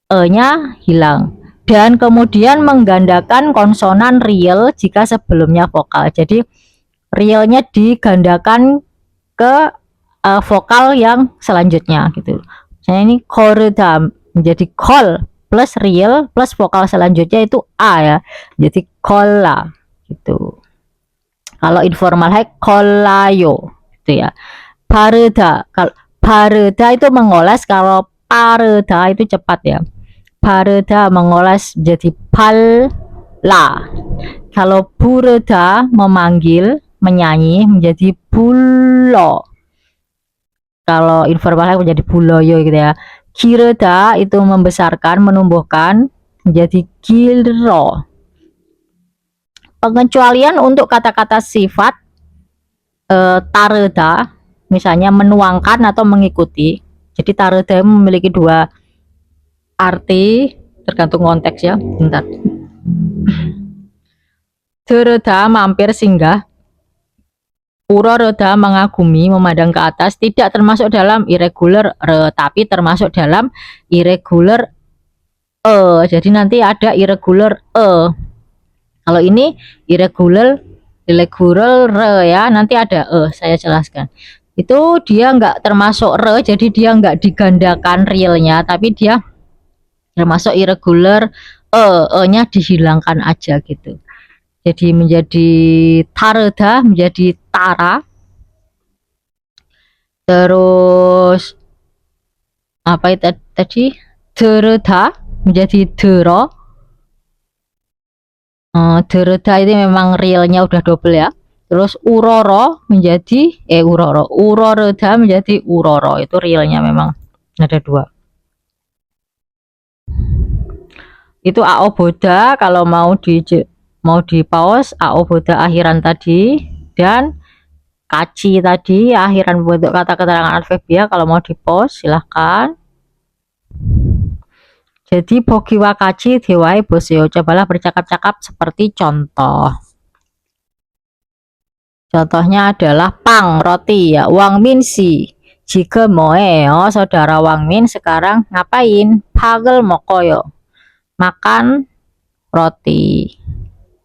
e-nya hilang, dan kemudian menggandakan konsonan real jika sebelumnya vokal. Jadi realnya digandakan ke vokal yang selanjutnya gitu. Misalnya ini korda menjadi kol plus real plus vokal selanjutnya itu a ya, jadi kola gitu. Kalau informal high kolayo gitu ya. Pareda, kalau pareda itu mengoles, kalau pareda itu cepat ya. Pareda mengoles jadi pala. Kalau bureda memanggil, menyanyi menjadi bulo. Kalau informal high menjadi buloyo gitu ya. Kireda itu membesarkan, menumbuhkan, menjadi gilro. Pengecualian untuk kata-kata sifat tareda, misalnya menuangkan atau mengikuti. Jadi tareda memiliki dua arti tergantung konteks ya. Bentar. Dereda mampir singgah. Uroreda mengagumi, memandang ke atas, tidak termasuk dalam irregular tapi termasuk dalam irregular jadi nanti ada irregular kalau ini irregular ya, nanti ada saya jelaskan. Itu dia nggak termasuk jadi dia nggak digandakan realnya, tapi dia termasuk irregular nya dihilangkan aja gitu. Jadi menjadi tareda, menjadi tara. Terus apa itu tadi? Dereda menjadi dero. Dereda ini memang realnya udah double ya. Terus uroro menjadi uroreda menjadi uroro, itu realnya memang ada dua. Itu AO boda kalau mau di pause, AO boda akhiran tadi, dan kaci tadi akhiran bentuk kata keterangan adverbia kalau mau di pause silahkan. Jadi bogi wakaci dewai boseo, cobalah bercakap-cakap seperti contoh. Contohnya adalah pang roti ya, Wang Min si jika moe saudara Wang Min sekarang ngapain? Pagel mokoyo, makan roti.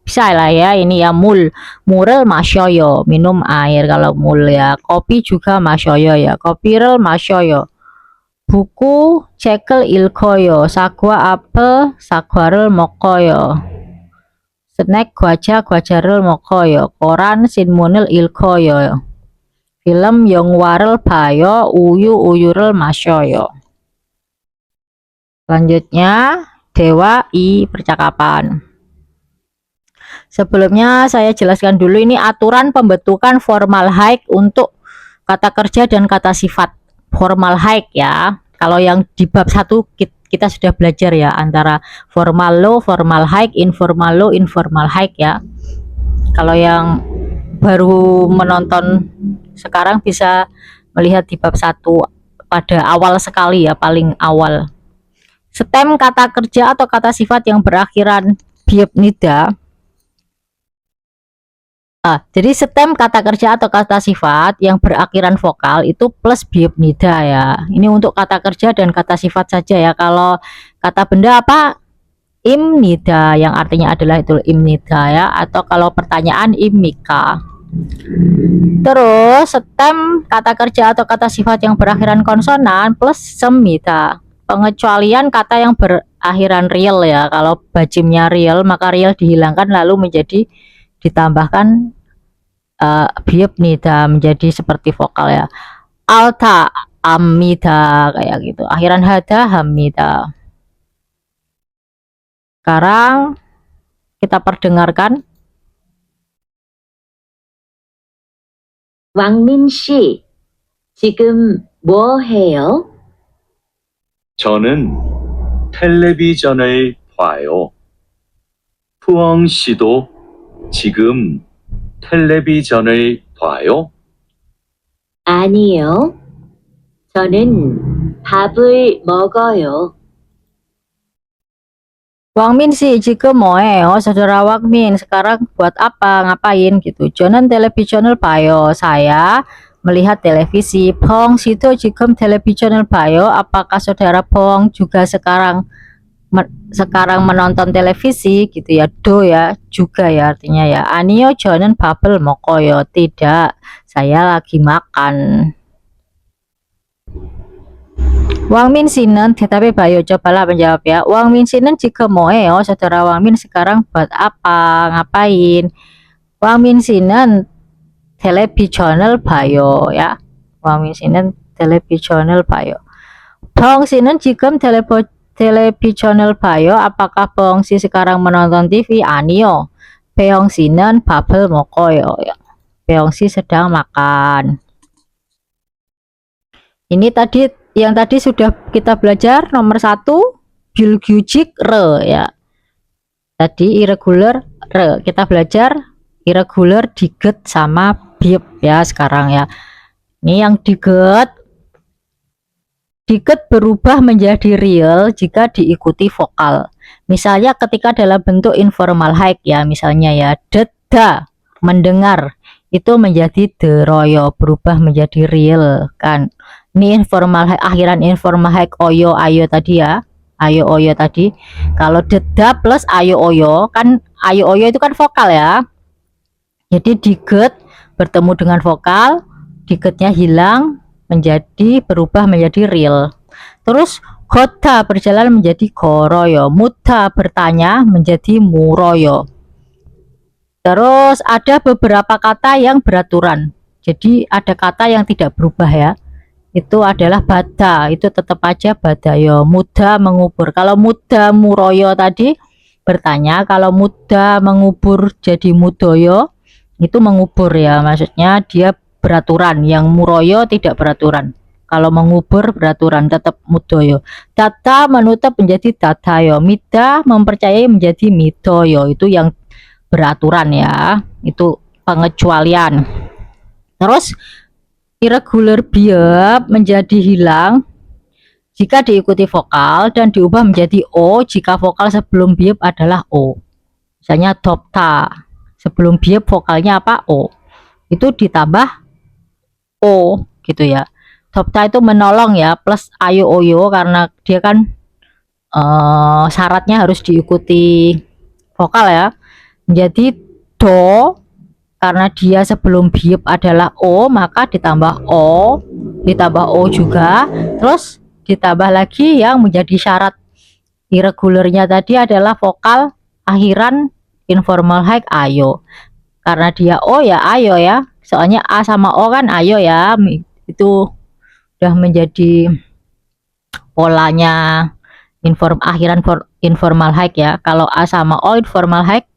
Bisa lah ya, ini ya murel masyoyo, minum air kalau mul ya. Kopi juga masyoyo ya, kopirel masyoyo. Buku cekel ilkoyo, sagwa apel sagwarel mokoyo. Snack gwajarel mokoyo, koran sinmunil ilkoyo. Film yongwarel bayo, uyurel masyoyo. Selanjutnya dewa i percakapan. Sebelumnya saya jelaskan dulu ini aturan pembentukan formal hike untuk kata kerja dan kata sifat. Formal hike ya. Kalau yang di bab 1 kita sudah belajar ya, antara formal low, formal hike, informal low, informal hike ya. Kalau yang baru menonton sekarang bisa melihat di bab 1 pada awal sekali ya, paling awal. Stem kata kerja atau kata sifat yang berakhiran biop nida. Jadi stem kata kerja atau kata sifat yang berakhiran vokal itu plus biop nida ya. Ini untuk kata kerja dan kata sifat saja ya. Kalau kata benda apa? Im nida, yang artinya adalah itu im nida ya. Atau kalau pertanyaan im mika. Terus stem kata kerja atau kata sifat yang berakhiran konsonan plus semita. Pengecualian kata yang berakhiran real ya. Kalau bajimnya real maka real dihilangkan lalu menjadi ditambahkan biop nida menjadi seperti vokal ya. Alta amida kayak gitu. Akhiran hada hamida. Sekarang kita perdengarkan. 왕민 씨, 지금 뭐 해요? 저는 텔레비전을 봐요. 푸엉 씨도 지금 텔레비전을 봐요? 아니요. 저는 밥을 먹어요. Wang Min sih jika moe saudara Wang Min sekarang buat apa, ngapain gitu. Jonan televisional bayo, saya melihat televisi. Pong situ jikem televisional bayo, apakah saudara Pong juga sekarang menonton televisi gitu ya. Do ya juga ya artinya ya. Anio jonan babel mokoyo, tidak, saya lagi makan. Wang Min Sinen, tetapi Bayo cobalah menjawab ya. Wang Min Sinen jika moe saudara Wang Min sekarang buat apa, ngapain? Wang Min Sinen televisional Bayo ya. Wang Min Sinen televisional Bayo. Bong Sinen jika televisional Bayo, apakah Bong si sekarang menonton TV? Anio. Beong Sinen babel mokoyo ya. Beong si sedang makan. Ini tadi yang tadi sudah kita belajar nomor 1 bilgyujik re ya. Tadi irregular re. Kita belajar irregular diget sama biep ya sekarang ya. Ini yang diget. Diget berubah menjadi real jika diikuti vokal. Misalnya ketika dalam bentuk informal hike ya, misalnya ya, deda mendengar itu menjadi deroyo, berubah menjadi real kan. Ini informal hike, akhiran informal hike oyo ayo tadi ya. Ayo oyo tadi. Kalau deda plus ayo oyo kan, ayo oyo itu kan vokal ya. Jadi diget bertemu dengan vokal, digetnya hilang menjadi berubah menjadi real. Terus hoda berjalan menjadi goroyo, muda bertanya menjadi muroyo. Terus ada beberapa kata yang beraturan. Jadi ada kata yang tidak berubah ya. Itu adalah bada, itu tetap aja badayo. Muda mengubur. Kalau muda muroyo tadi bertanya, kalau muda mengubur jadi mudoyo itu mengubur ya, maksudnya dia beraturan. Yang muroyo tidak beraturan. Kalau mengubur beraturan, tetap mudoyo. Data menutup menjadi datayo. Mida mempercayai menjadi midoyo. Itu yang beraturan ya. Itu pengecualian. Terus irregular biep menjadi hilang jika diikuti vokal dan diubah menjadi o jika vokal sebelum biep adalah o. Misalnya dopta. Sebelum biep vokalnya apa? O. Itu ditambah o gitu ya. Dopta itu menolong ya, plus ayo oyo karena dia kan syaratnya harus diikuti vokal ya. Jadi do karena dia sebelum biep adalah o, maka ditambah o juga, terus ditambah lagi yang menjadi syarat irregularnya tadi adalah vokal akhiran informal hike ayo. Karena dia o ya ayo ya, soalnya a sama o kan ayo ya, itu udah menjadi polanya akhiran informal hike ya. Kalau a sama o informal hike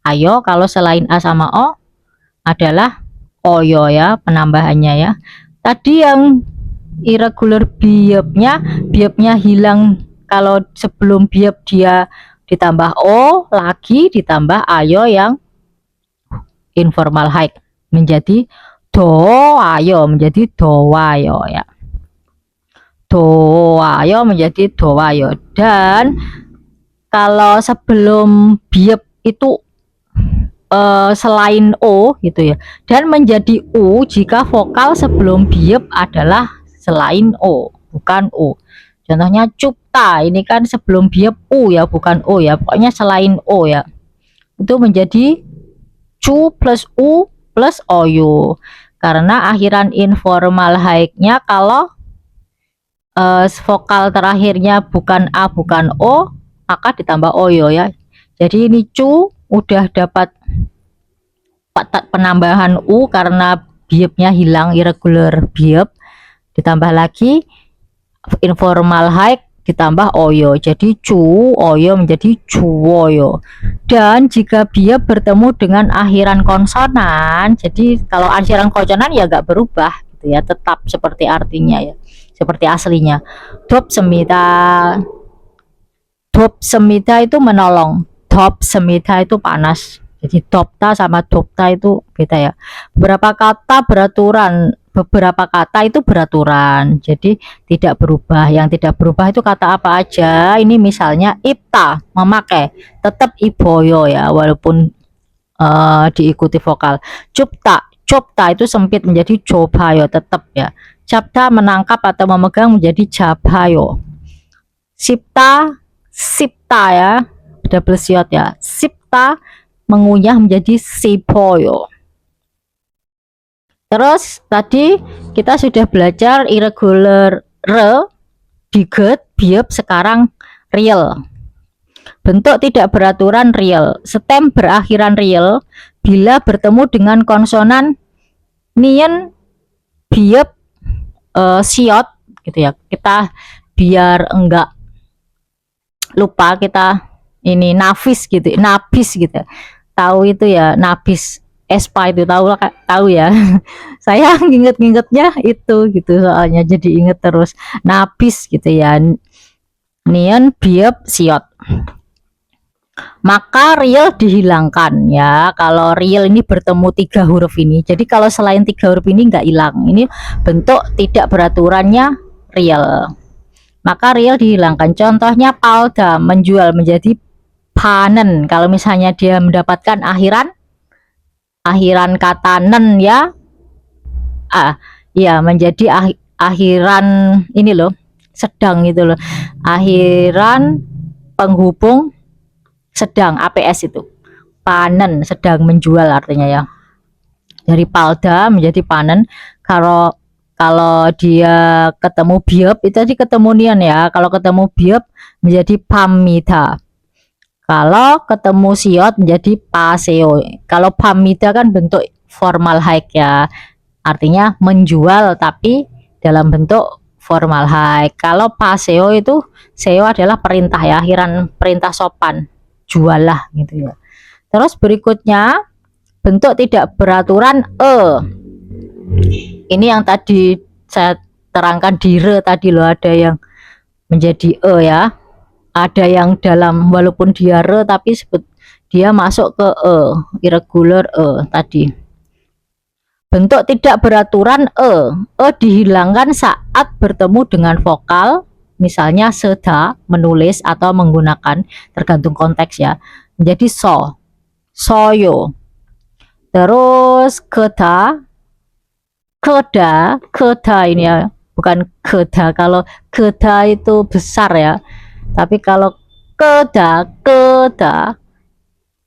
ayo, kalau selain a sama o adalah oyo ya penambahannya ya. Tadi yang irregular biepnya hilang, kalau sebelum biep dia ditambah o lagi ditambah ayo yang informal hike menjadi do ayo menjadi dowayo ya. Dowayo menjadi dowayo. Dan kalau sebelum biep itu selain o gitu ya, dan menjadi u jika vokal sebelum biep adalah selain o bukan o. Contohnya cupta, ini kan sebelum biep u ya, bukan o ya, pokoknya selain o ya, itu menjadi cu plus u plus oyo. Karena akhiran informal hike-nya kalau vokal terakhirnya bukan a bukan o, maka ditambah oyo ya. Jadi ini cu udah dapat penambahan u karena biepnya hilang, irregular biep, ditambah lagi informal hike ditambah oyo, jadi cu oyo menjadi cuwoyo. Dan jika biep bertemu dengan akhiran konsonan, jadi kalau akhiran konsonan ya gak berubah gitu ya, tetap seperti artinya ya, seperti aslinya. Dop semita itu menolong, dop semita itu panas. Jadi dopta sama dopta itu beda ya. Beberapa kata itu beraturan, jadi tidak berubah. Yang tidak berubah itu kata apa aja. Ini misalnya ipta, memakai, tetap iboyo ya, walaupun diikuti vokal. Copta itu sempit menjadi cobayo, tetap ya. Capta menangkap atau memegang menjadi jabayo. Sipta ya, double shot ya. Sipta mengunyah menjadi sipoyo. Terus tadi kita sudah belajar irregular re, diget, biep, sekarang real. Bentuk tidak beraturan real. Stem berakhiran real bila bertemu dengan konsonan nien, biep, siot gitu ya. Kita biar enggak lupa, kita ini nafis gitu tahu itu ya, nafis espa itu tahu ya. Saya ngingetnya itu gitu, soalnya jadi inget terus nafis gitu ya. Nien biep siot. Maka real dihilangkan ya. Kalau real ini bertemu 3 huruf ini. Jadi kalau selain 3 huruf ini nggak hilang. Ini bentuk tidak beraturannya real. Maka real dihilangkan. Contohnya palda, menjual menjadi panen. Kalau misalnya dia mendapatkan akhiran kata nen ya. Ya menjadi akhiran ini loh, sedang gitu loh. Akhiran penghubung sedang, APS itu. Panen, sedang menjual artinya ya. Dari palda menjadi panen. Kalau dia ketemu biop itu tadi ketemu nian ya. Kalau ketemu biop menjadi pamida. Kalau ketemu siot menjadi paseo. Kalau pamida kan bentuk formal hike ya. Artinya menjual tapi dalam bentuk formal hike. Kalau paseo itu seo adalah perintah ya, akhiran perintah sopan. Jualah gitu ya. Terus berikutnya bentuk tidak beraturan ini yang tadi saya terangkan di re tadi loh, ada yang menjadi ya, ada yang dalam walaupun dia re tapi dia masuk ke irregular tadi. Bentuk tidak beraturan dihilangkan saat bertemu dengan vokal, misalnya seda, menulis atau menggunakan, tergantung konteks ya. Menjadi soyo. Terus keda ini ya, bukan keda. Kalau keda itu besar ya, tapi kalau keda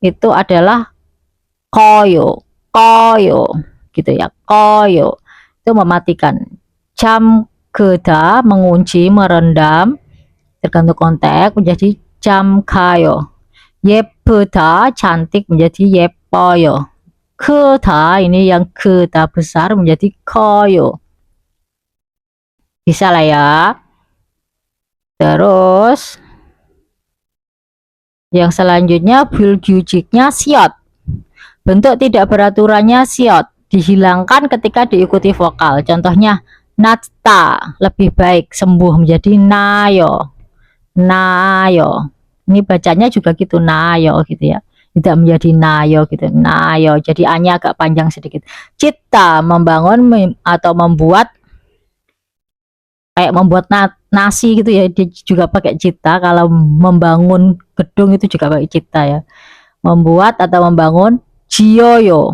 itu adalah koyo gitu ya. Koyo itu mematikan. Jam keda mengunci, merendam, tergantung konteks, menjadi jam kayo. Yepuda cantik menjadi yepoyo. Keda ini yang keda besar menjadi koyo. Bisa lah ya. Terus yang selanjutnya bulgyujiknya siot. Bentuk tidak beraturannya siot dihilangkan ketika diikuti vokal. Contohnya nata, lebih baik, sembuh menjadi nayo. Ini bacanya juga gitu, nayo gitu ya. Tidak menjadi nayo gitu, nayo. Jadi a-nya agak panjang sedikit. Cita, membangun atau membuat, kayak membuat nasi gitu ya, dia juga pakai cita. Kalau membangun gedung itu juga pakai cita ya. Membuat atau membangun jiyoyo.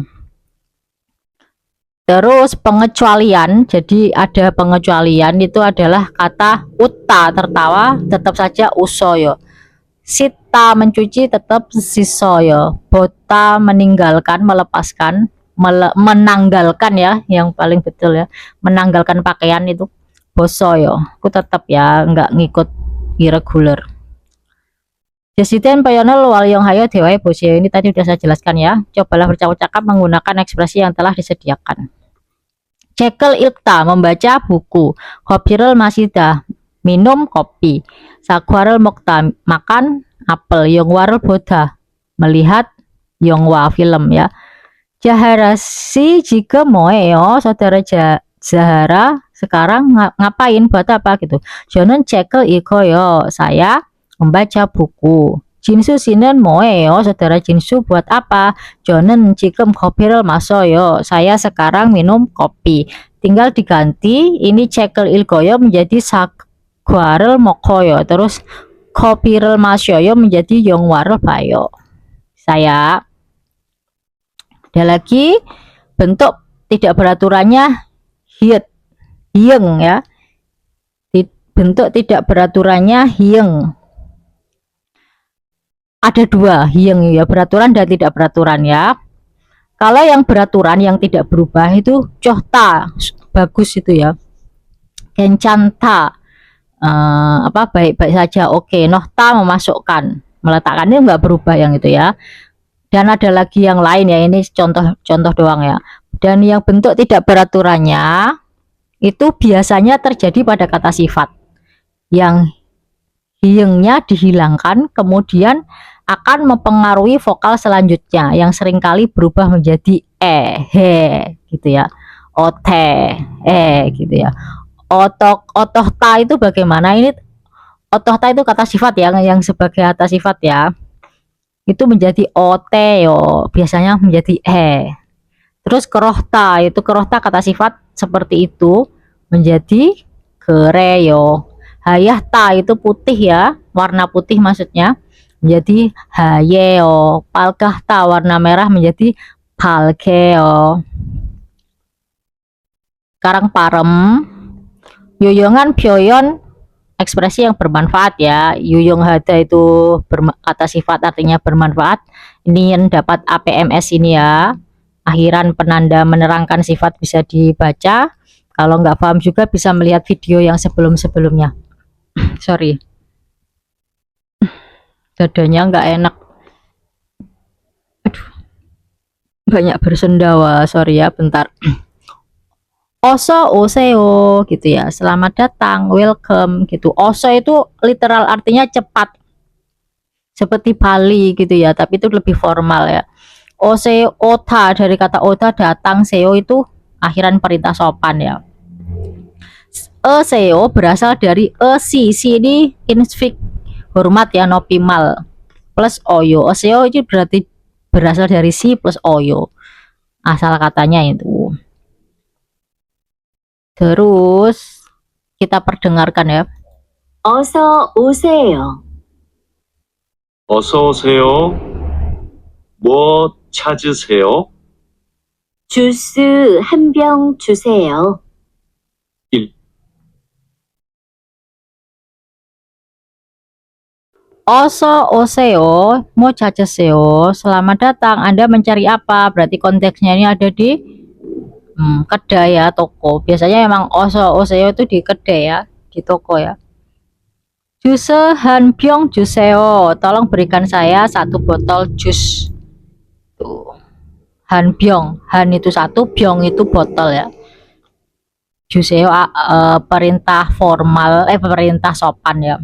Terus pengecualian, jadi ada pengecualian itu adalah kata uta, tertawa, tetap saja usoyo. Sita, mencuci, tetap sisoyo. Bota, meninggalkan, melepaskan, menanggalkan ya, yang paling betul ya, menanggalkan pakaian itu bosoyo. Aku tetap ya nggak ngikut irregular. Jesiten payonel walyong hayo dewai bosyo, ini tadi sudah saya jelaskan ya. Cobalah bercakap-cakap menggunakan ekspresi yang telah disediakan. Cekel ilta, membaca buku. Kopirel masida, minum kopi. Sakwarel mokta, makan apel. Yongwarel boda, melihat Yongwa film ya. Jaharasi jika moeo, saudara Zahara sekarang ngapain, buat apa gitu. Jonon cekel ikoyo, saya membaca buku. Jinsu sinen moeo, saudara Jinsu buat apa? Jonen cikem kopirel masoyo, saya sekarang minum kopi. Tinggal diganti, ini cekel ilkoyo menjadi sagwarel mokoyo, terus kopirel masoyo menjadi yongwarel bayo. Saya ada lagi bentuk tidak beraturannya hieng ya. Bentuk tidak beraturannya hieng. Ada 2 hieng ya, beraturan dan tidak beraturan ya. Kalau yang beraturan yang tidak berubah itu cohta, bagus itu ya. Kencanta, baik-baik saja, oke. Nohta, memasukkan, meletakkan, ini enggak berubah yang itu ya. Dan ada lagi yang lain ya, ini contoh doang ya. Dan yang bentuk tidak beraturannya itu biasanya terjadi pada kata sifat. Yang hiengnya dihilangkan kemudian akan mempengaruhi vokal selanjutnya yang seringkali berubah menjadi he gitu ya, ote gitu ya. Otoh ta itu bagaimana? Ini otohta itu kata sifat ya, yang sebagai kata sifat ya. Itu menjadi ote yo, biasanya menjadi Terus kerohta, itu kerohta kata sifat seperti itu menjadi gereyo. Hayahta itu putih ya, warna putih maksudnya menjadi hayeo. Palkahta warna merah menjadi palkeo. Sekarang parem, yoyongan pyoyon ekspresi yang bermanfaat ya. Yuyong hada itu kata sifat artinya bermanfaat. Ini yang dapat APMS ini ya. Akhiran penanda menerangkan sifat bisa dibaca. Kalau nggak paham juga bisa melihat video yang sebelum-sebelumnya. Sorry, dadanya nggak enak. Aduh, banyak bersendawa. Sorry ya, bentar. Oso oseo gitu ya. Selamat datang, welcome gitu. Oso itu literal artinya cepat. Seperti Bali gitu ya, tapi itu lebih formal ya. Ose ota dari kata ota datang, seo itu akhiran perintah sopan ya. Seo berasal dari si ini infik hormat ya, nopimal plus oyo. Seo itu berarti berasal dari si plus oyo, asal katanya itu. Terus kita perdengarkan ya. 어서 오세요. 어서 오세요. 뭐 찾으세요? 주스 한 병 주세요. 1. Oso oseo, mo 찾으세요. Selamat datang. Anda mencari apa? Berarti konteksnya ini ada di kedai ya, toko. Biasanya emang oso oseo itu di kedai ya, di toko ya. Juse hanbyong juseo, tolong berikan saya 1 botol jus. Tuh. Hanbyong, han itu 1, byong itu botol ya. Juseo perintah formal, perintah sopan ya.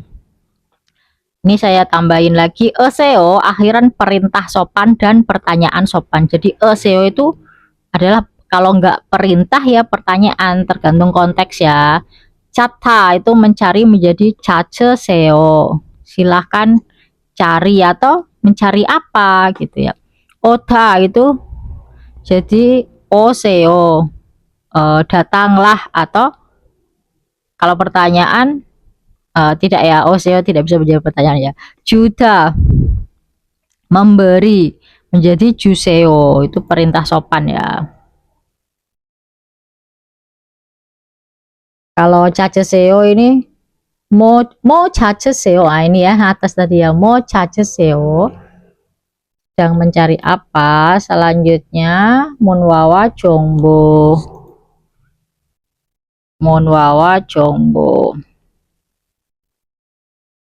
Ini saya tambahin lagi eseo, akhiran perintah sopan dan pertanyaan sopan. Jadi eseo itu adalah kalau nggak perintah ya pertanyaan, tergantung konteks ya. Cata itu mencari menjadi cace seo. Silahkan cari atau mencari apa gitu ya. Oda itu jadi oseo, datanglah, atau kalau pertanyaan tidak ya, oseo tidak bisa menjawab pertanyaan ya. Juda memberi menjadi juseo, itu perintah sopan ya. Kalau 찾으세요 ini mau 찾으세요. Ini ya atas tadi ya, mau 찾으세요. Sedang mencari apa? Selanjutnya munwawa jongbo. Munwawa jongbo.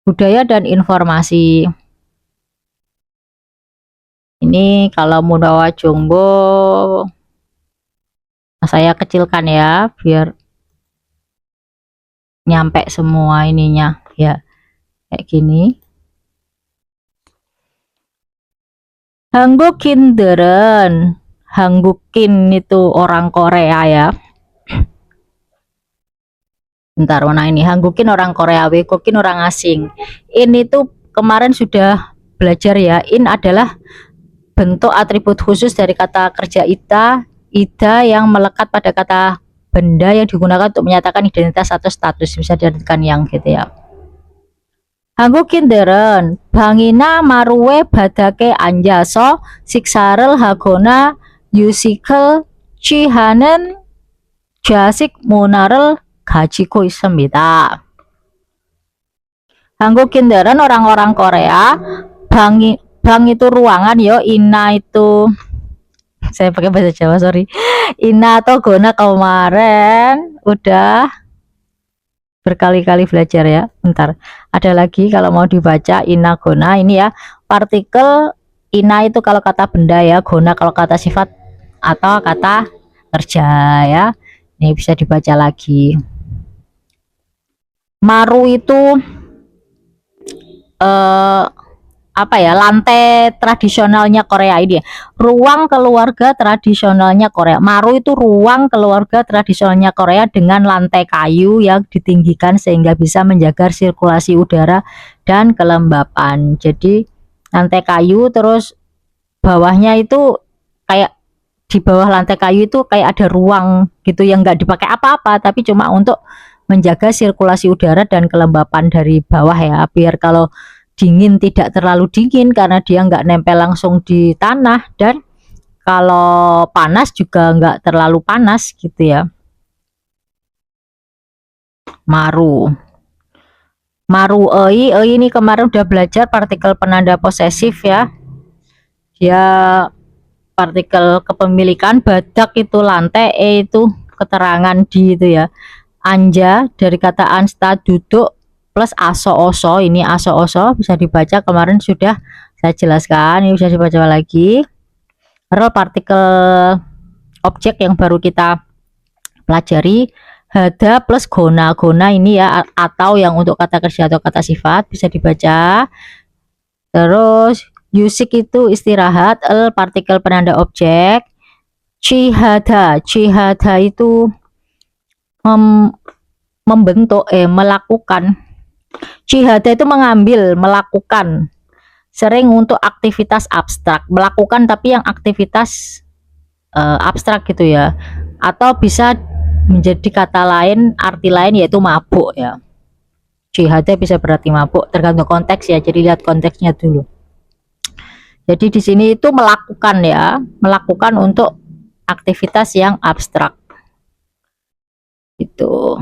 Budaya dan informasi. Ini kalau munwawa jongbo saya kecilkan ya biar nyampe semua ininya ya, kayak gini. Hanggukinderan, Hanggukin itu orang Korea ya. Bentar, mana ini? Hanggukin orang Korea, Wekokin orang asing. Ini tuh kemarin sudah belajar ya. In adalah bentuk atribut khusus dari kata kerja ida yang melekat pada kata benda yang digunakan untuk menyatakan identitas atau status, bisa diartikan yang gitu ya. Hanggukinderan, bangina maruwe badake anjaso siksarel hagona yusikel cihanen jasik munarel 가지고 있습니다. Hanggukinderan orang-orang Korea, bang itu ruangan yo, ina itu saya pakai bahasa Jawa, sorry. Ina atau gona kemarin udah berkali-kali belajar ya. Bentar, ada lagi kalau mau dibaca ina gona ini ya, partikel ina itu kalau kata benda ya, gona kalau kata sifat atau kata kerja ya. Ini bisa dibaca lagi. Maru itu apa ya, lantai tradisionalnya Korea ini ya. Ruang keluarga tradisionalnya Korea. Maru itu ruang keluarga tradisionalnya Korea dengan lantai kayu yang ditinggikan sehingga bisa menjaga sirkulasi udara dan kelembapan. Jadi lantai kayu, terus bawahnya itu kayak di bawah lantai kayu itu kayak ada ruang gitu yang nggak dipakai apa-apa, tapi cuma untuk menjaga sirkulasi udara dan kelembapan dari bawah ya, biar kalau dingin tidak terlalu dingin karena dia nggak nempel langsung di tanah, dan kalau panas juga nggak terlalu panas gitu ya. Maru. Maru ini kemarin udah belajar partikel penanda posesif ya. Dia partikel kepemilikan, badak itu lantai, itu keterangan di itu ya. Anja dari kata ansta duduk plus aso oso, ini aso oso bisa dibaca, kemarin sudah saya jelaskan, ini bisa dibaca lagi. Rel partikel objek yang baru kita pelajari. Hada plus gona, gona ini ya atau yang untuk kata kerja atau kata sifat bisa dibaca. Terus yusik itu istirahat, el partikel penanda objek. Cihada, cihada itu membentuk, melakukan. Cihada itu mengambil, melakukan. Sering untuk aktivitas abstrak, melakukan tapi yang aktivitas abstrak gitu ya. Atau bisa menjadi kata lain, arti lain yaitu mabuk ya. Cihada bisa berarti mabuk, tergantung konteks ya. Jadi lihat konteksnya dulu. Jadi di sini itu melakukan ya, melakukan untuk aktivitas yang abstrak. Itu.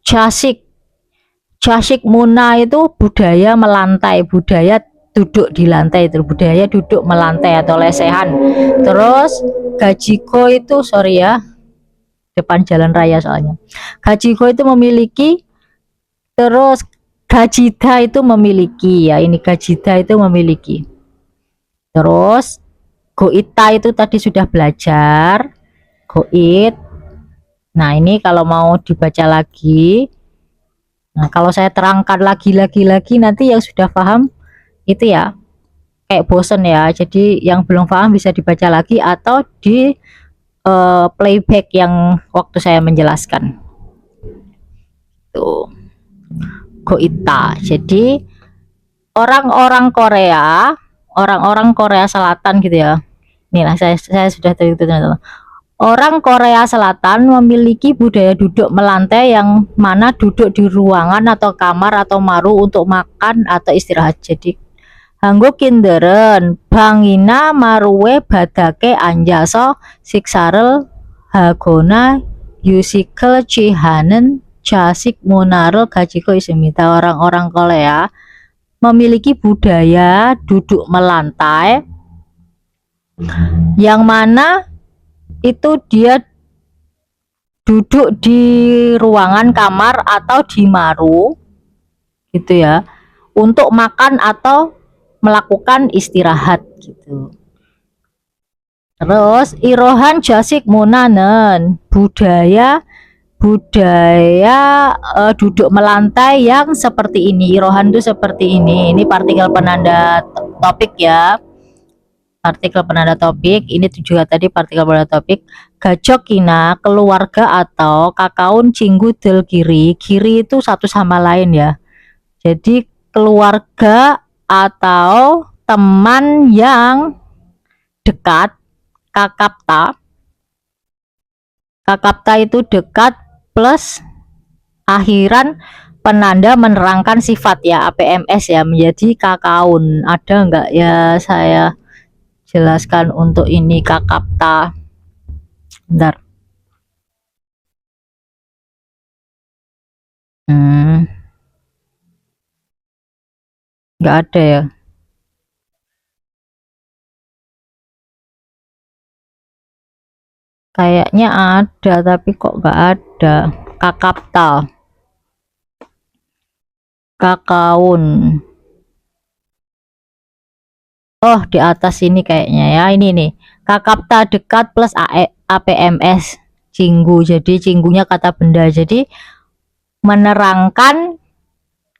Jasik. Jasik muna itu budaya melantai, budaya duduk di lantai, itu budaya duduk melantai atau lesehan. Terus gajiko itu, sorry ya, depan jalan raya soalnya. Gajiko itu memiliki, terus gajida itu memiliki ya, ini gajida itu memiliki. Terus goita itu tadi sudah belajar, goit. Nah ini kalau mau dibaca lagi, nah kalau saya terangkan lagi nanti yang sudah paham itu ya kayak bosen ya. Jadi yang belum paham bisa dibaca lagi atau di playback yang waktu saya menjelaskan. Tuh, goita. Jadi orang-orang Korea Selatan gitu ya. Inilah saya sudah tahu itu teman-teman. Orang Korea Selatan memiliki budaya duduk melantai yang mana duduk di ruangan atau kamar atau maru untuk makan atau istirahat. Jadi Hanggo kinderen bangina maruwe badake anjaso siksarel hagona yusikel cihanen jasik munarel gajiko isimita. Orang-orang Korea memiliki budaya duduk melantai yang mana itu dia duduk di ruangan kamar atau di maru gitu ya, untuk makan atau melakukan istirahat gitu. Terus irohan jasik munanen budaya duduk melantai yang seperti ini. Irohan itu seperti ini partikel penanda topik ya, partikel penanda topik. Ini juga tadi partikel penanda topik. Gajokina keluarga atau kakaun cinggu del kiri, kiri itu satu sama lain ya. Jadi keluarga atau teman yang dekat, kakapta. Kakapta itu dekat plus akhiran penanda menerangkan sifat ya, APMS ya, menjadi kakaun. Ada enggak ya saya jelaskan untuk ini kakapta. Bentar. Enggak ada ya. Kayaknya ada tapi kok enggak ada. Kakapta. Kakaun. Oh, di atas ini kayaknya ya. Ini nih. Kakapta dekat plus APMS cinggu. Jadi cinggunya kata benda. Jadi menerangkan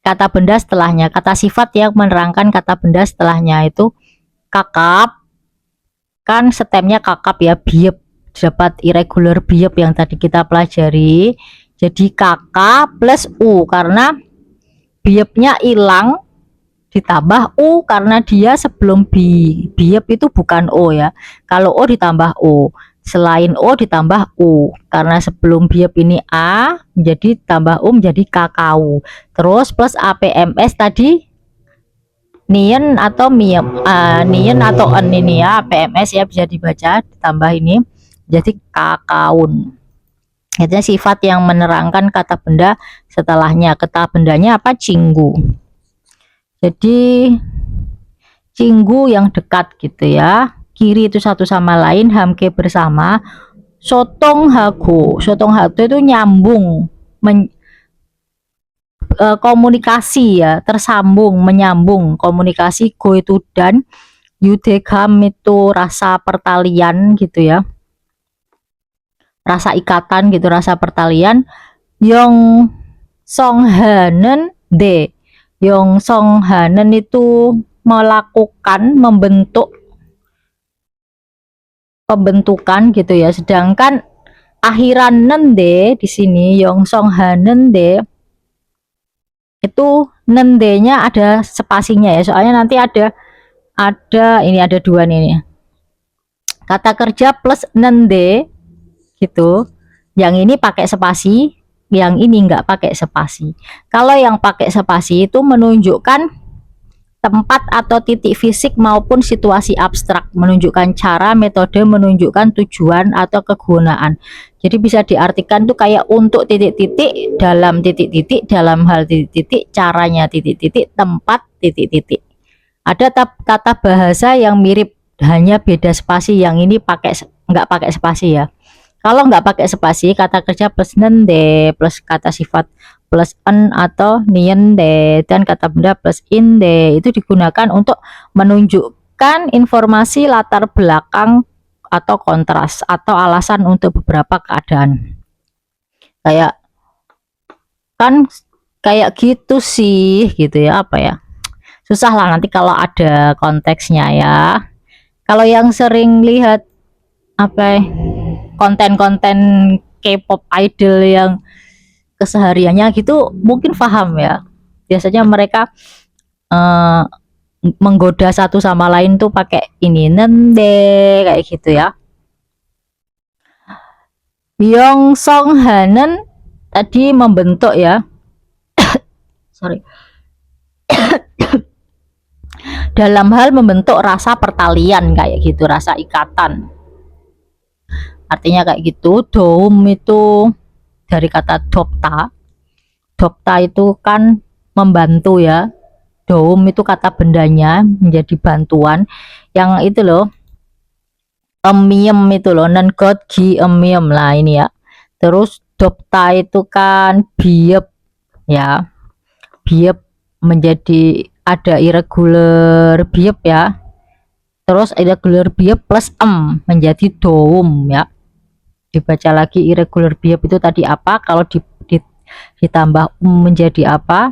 kata benda setelahnya, kata sifat yang menerangkan kata benda setelahnya itu kakap, kan stemnya kakap ya, biep, dapat irregular biep yang tadi kita pelajari. Jadi kakak plus u karena biepnya hilang, ditambah u karena dia sebelum biep itu bukan o ya. Kalau o ditambah o, selain o ditambah u karena sebelum biep ini a menjadi tambah u menjadi kakao. Terus plus apms tadi nien atau miem, nien atau en ini ya, apms ya bisa dibaca ditambah ini jadi kakaun. Itu sifat yang menerangkan kata benda setelahnya. Kata bendanya apa? Cinggu. Jadi cinggu yang dekat gitu ya, kiri itu satu sama lain, hamke bersama, sotong hago itu nyambung, komunikasi ya, tersambung, menyambung, komunikasi. Go itu dan, yudegam itu rasa pertalian gitu ya, rasa ikatan gitu, rasa pertalian. Yong songhanen de, Yong songhanen itu melakukan, membentuk, pembentukan gitu ya. Sedangkan akhiran nende di sini Yong songhanen de itu nendenya ada spasinya ya, soalnya nanti ada ini ada dua nih, kata kerja plus nende gitu. Yang ini pakai spasi, yang ini enggak pakai spasi. Kalau yang pakai spasi itu menunjukkan tempat atau titik fisik maupun situasi abstrak, menunjukkan cara, metode, menunjukkan tujuan atau kegunaan. Jadi bisa diartikan tuh kayak untuk titik-titik, dalam titik-titik, dalam hal titik-titik, caranya titik-titik, tempat titik-titik. Ada tata bahasa yang mirip, hanya beda spasi. Yang ini nggak pakai spasi ya. Kalau nggak pakai spasi, kata kerja plus nende plus kata sifat plus en atau niende dan kata benda plus inde itu digunakan untuk menunjukkan informasi latar belakang atau kontras atau alasan untuk beberapa keadaan. Kayak kan kayak gitu sih gitu ya, apa ya, susah lah nanti kalau ada konteksnya ya. Kalau yang sering lihat apa konten-konten K-pop idol yang kesehariannya gitu mungkin paham ya. Biasanya mereka menggoda satu sama lain tuh pakai ini nende kayak gitu ya. Yong Song Hanen tadi membentuk ya. Sorry. Dalam hal membentuk rasa pertalian kayak gitu, rasa ikatan. Artinya kayak gitu. Dom itu dari kata dopta. Dopta itu kan membantu ya. Dom itu kata bendanya menjadi bantuan. Yang itu loh, emiem itu loh, non god gi emiem lah ini ya. Terus dopta itu kan biep ya. Biep menjadi ada irregular biep ya. Terus irregular biep plus menjadi dom ya. Dibaca lagi irregular biep itu tadi apa, kalau ditambah menjadi apa.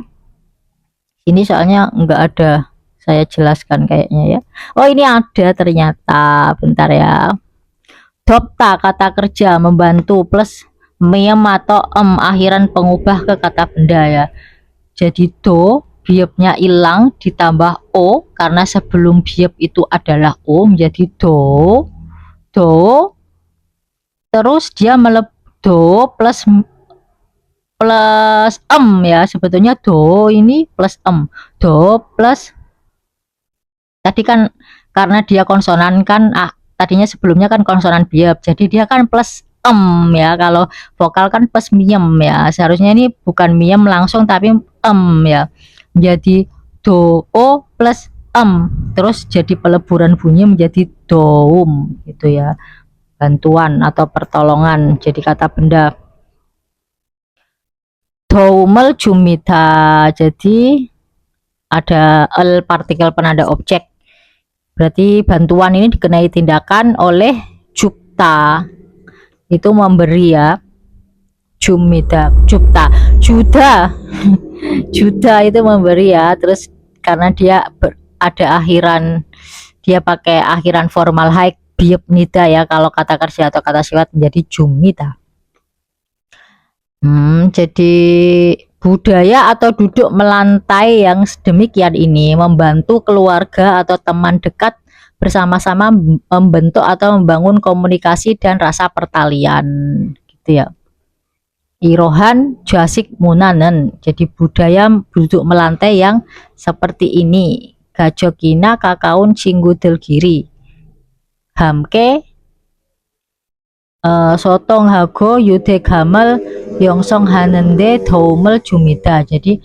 Ini soalnya enggak ada saya jelaskan kayaknya ya. Oh ini ada ternyata, bentar ya. Dopta kata kerja membantu plus miem atau akhiran pengubah ke kata benda ya. Jadi do biepnya hilang ditambah o karena sebelum biep itu adalah o menjadi do. Terus dia do plus ya, sebetulnya do ini plus do plus tadi kan karena dia konsonan kan, tadinya sebelumnya kan konsonan biep jadi dia kan plus ya. Kalau vokal kan plus miem ya, seharusnya ini bukan miem langsung tapi ya, jadi do o plus terus jadi peleburan bunyi menjadi doum gitu ya, bantuan atau pertolongan, jadi kata benda. Doumel jumita, jadi ada el partikel penanda objek, berarti bantuan ini dikenai tindakan oleh jupta, itu memberi ya. Jumita, jupta, juda Juda itu memberi ya, terus karena dia ada akhiran, dia pakai akhiran formal haik biep nida ya, kalau kata kerja atau kata sifat menjadi jumita. Jadi budaya atau duduk melantai yang sedemikian ini membantu keluarga atau teman dekat bersama-sama membentuk atau membangun komunikasi dan rasa pertalian gitu ya. Irohan jasik munanen, jadi budaya duduk melantai yang seperti ini. Gajokina kakaun cinggudel giri hamke sotong hago yude gamal yongsong hanende daumel jumida. Jadi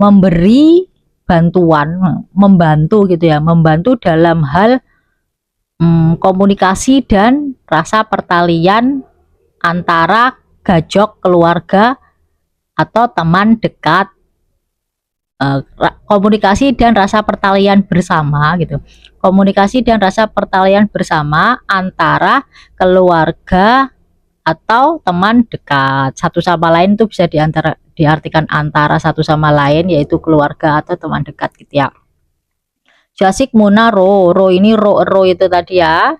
memberi bantuan, membantu gitu ya, membantu dalam hal komunikasi dan rasa pertalian antara gajok keluarga atau teman dekat, komunikasi dan rasa pertalian bersama gitu, komunikasi dan rasa pertalian bersama antara keluarga atau teman dekat satu sama lain. Itu bisa diartikan antara satu sama lain, yaitu keluarga atau teman dekat gitu ya. Jasik muna ro, ro ini ro itu tadi ya,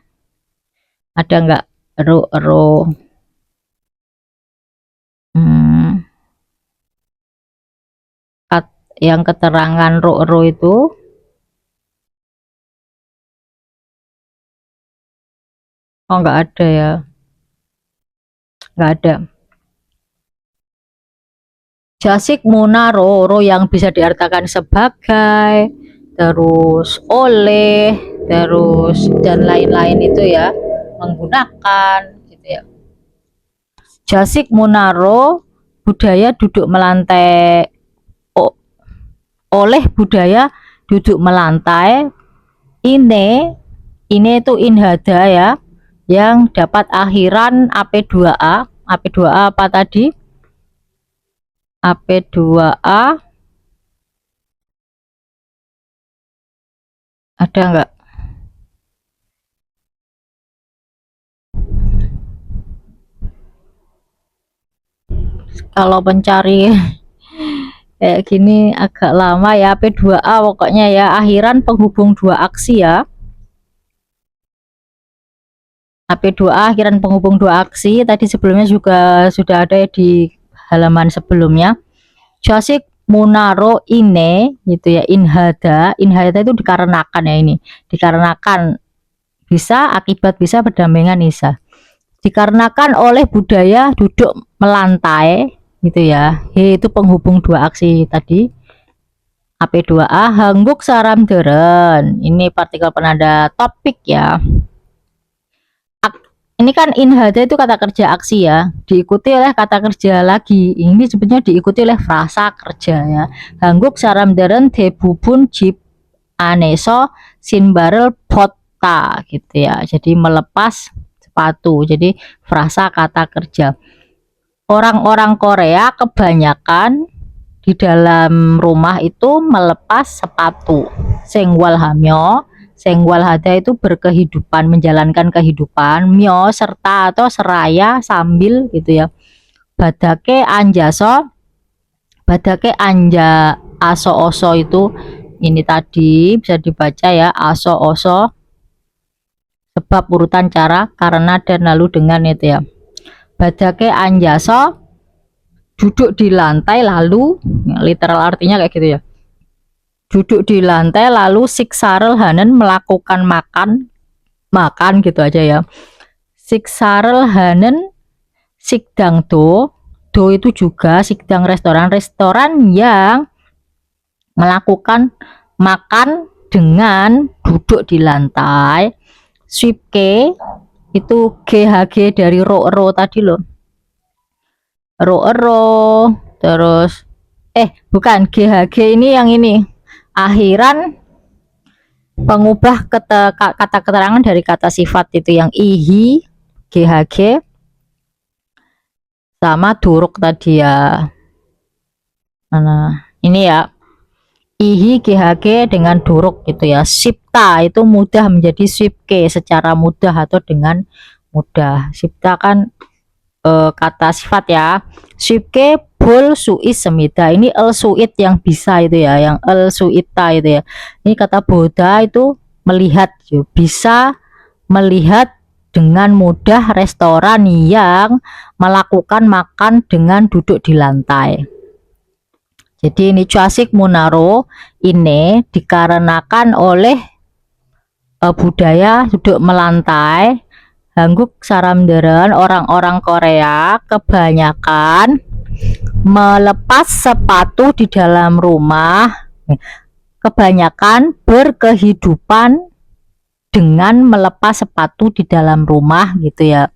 ada enggak ro yang keterangan ro itu enggak ada ya, enggak ada. Jasik muna ro yang bisa diartikan sebagai, terus oleh, terus dan lain-lain itu ya, menggunakan gitu ya. Jasik munaro budaya duduk melantai, oleh budaya duduk melantai. Ini itu inhada ya, yang dapat akhiran AP2A. AP2A apa tadi? AP2A ada enggak? Kalau pencari kayak gini agak lama ya. P2A pokoknya ya, akhiran penghubung dua aksi ya. AP2A akhiran penghubung dua aksi, tadi sebelumnya juga sudah ada ya di halaman sebelumnya. Jasik munaro ine gitu ya, inhada itu dikarenakan ya, ini dikarenakan, bisa akibat, bisa berdampingan bisa, dikarenakan oleh budaya duduk melantai gitu ya. He itu penghubung dua aksi tadi. AP2A hangguk saram deren, ini partikel penanda topik ya. Ini kan inhada itu kata kerja aksi ya, diikuti oleh kata kerja lagi. Ini sebenarnya diikuti oleh frasa kerja ya. Hangguk saram deren debubun jip aneso sinbarel pota gitu ya. Jadi melepas sepatu. Jadi frasa kata kerja. Orang-orang Korea kebanyakan di dalam rumah itu melepas sepatu. Sengwal hamyo, sengwal hada itu berkehidupan, menjalankan kehidupan. Myo serta atau seraya, sambil gitu ya. Badake anjaso, badake anja aso oso itu ini tadi bisa dibaca ya, aso oso sebab urutan cara, karena dan lalu dengan itu ya. Badake anjaso duduk di lantai lalu, literal artinya kayak gitu ya, duduk di lantai lalu siksarel hanen melakukan makan gitu aja ya. Siksarel hanen sikdang do itu juga sikdang restoran yang melakukan makan dengan duduk di lantai. Swipke itu GHG dari ro tadi loh, ro terus bukan GHG, ini yang ini akhiran pengubah kata keterangan dari kata sifat itu yang ihi GHG sama duruk tadi ya. Mana ini ya, ihi GHG dengan duruk gitu ya. Sipta itu mudah menjadi swipke secara mudah atau dengan mudah. Sipta kan kata sifat ya. 쉽게 볼 수 있습니다. Ini el suit yang bisa itu ya, yang el suita itu ya. Ini kata boda itu melihat, bisa melihat dengan mudah restoran yang melakukan makan dengan duduk di lantai. Jadi ini cuasik munaro ini dikarenakan oleh budaya duduk melantai. Hangguk saramderen, orang-orang Korea kebanyakan melepas sepatu di dalam rumah. Kebanyakan berkehidupan dengan melepas sepatu di dalam rumah gitu ya.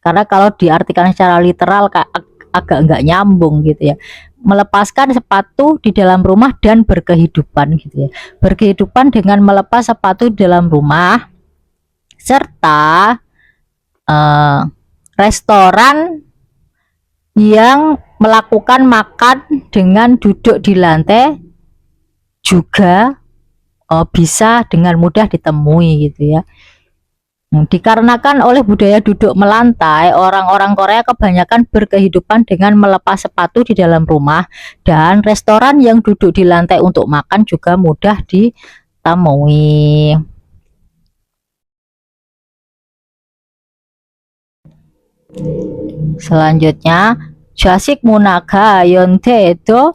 Karena kalau diartikan secara literal agak nggak nyambung gitu ya. Melepaskan sepatu di dalam rumah dan berkehidupan gitu ya. Berkehidupan dengan melepas sepatu di dalam rumah serta restoran yang melakukan makan dengan duduk di lantai juga bisa dengan mudah ditemui gitu ya. Dikarenakan oleh budaya duduk melantai, orang-orang Korea kebanyakan berkehidupan dengan melepas sepatu di dalam rumah, dan restoran yang duduk di lantai untuk makan juga mudah ditemui. Selanjutnya, 자식 문화가 연태에도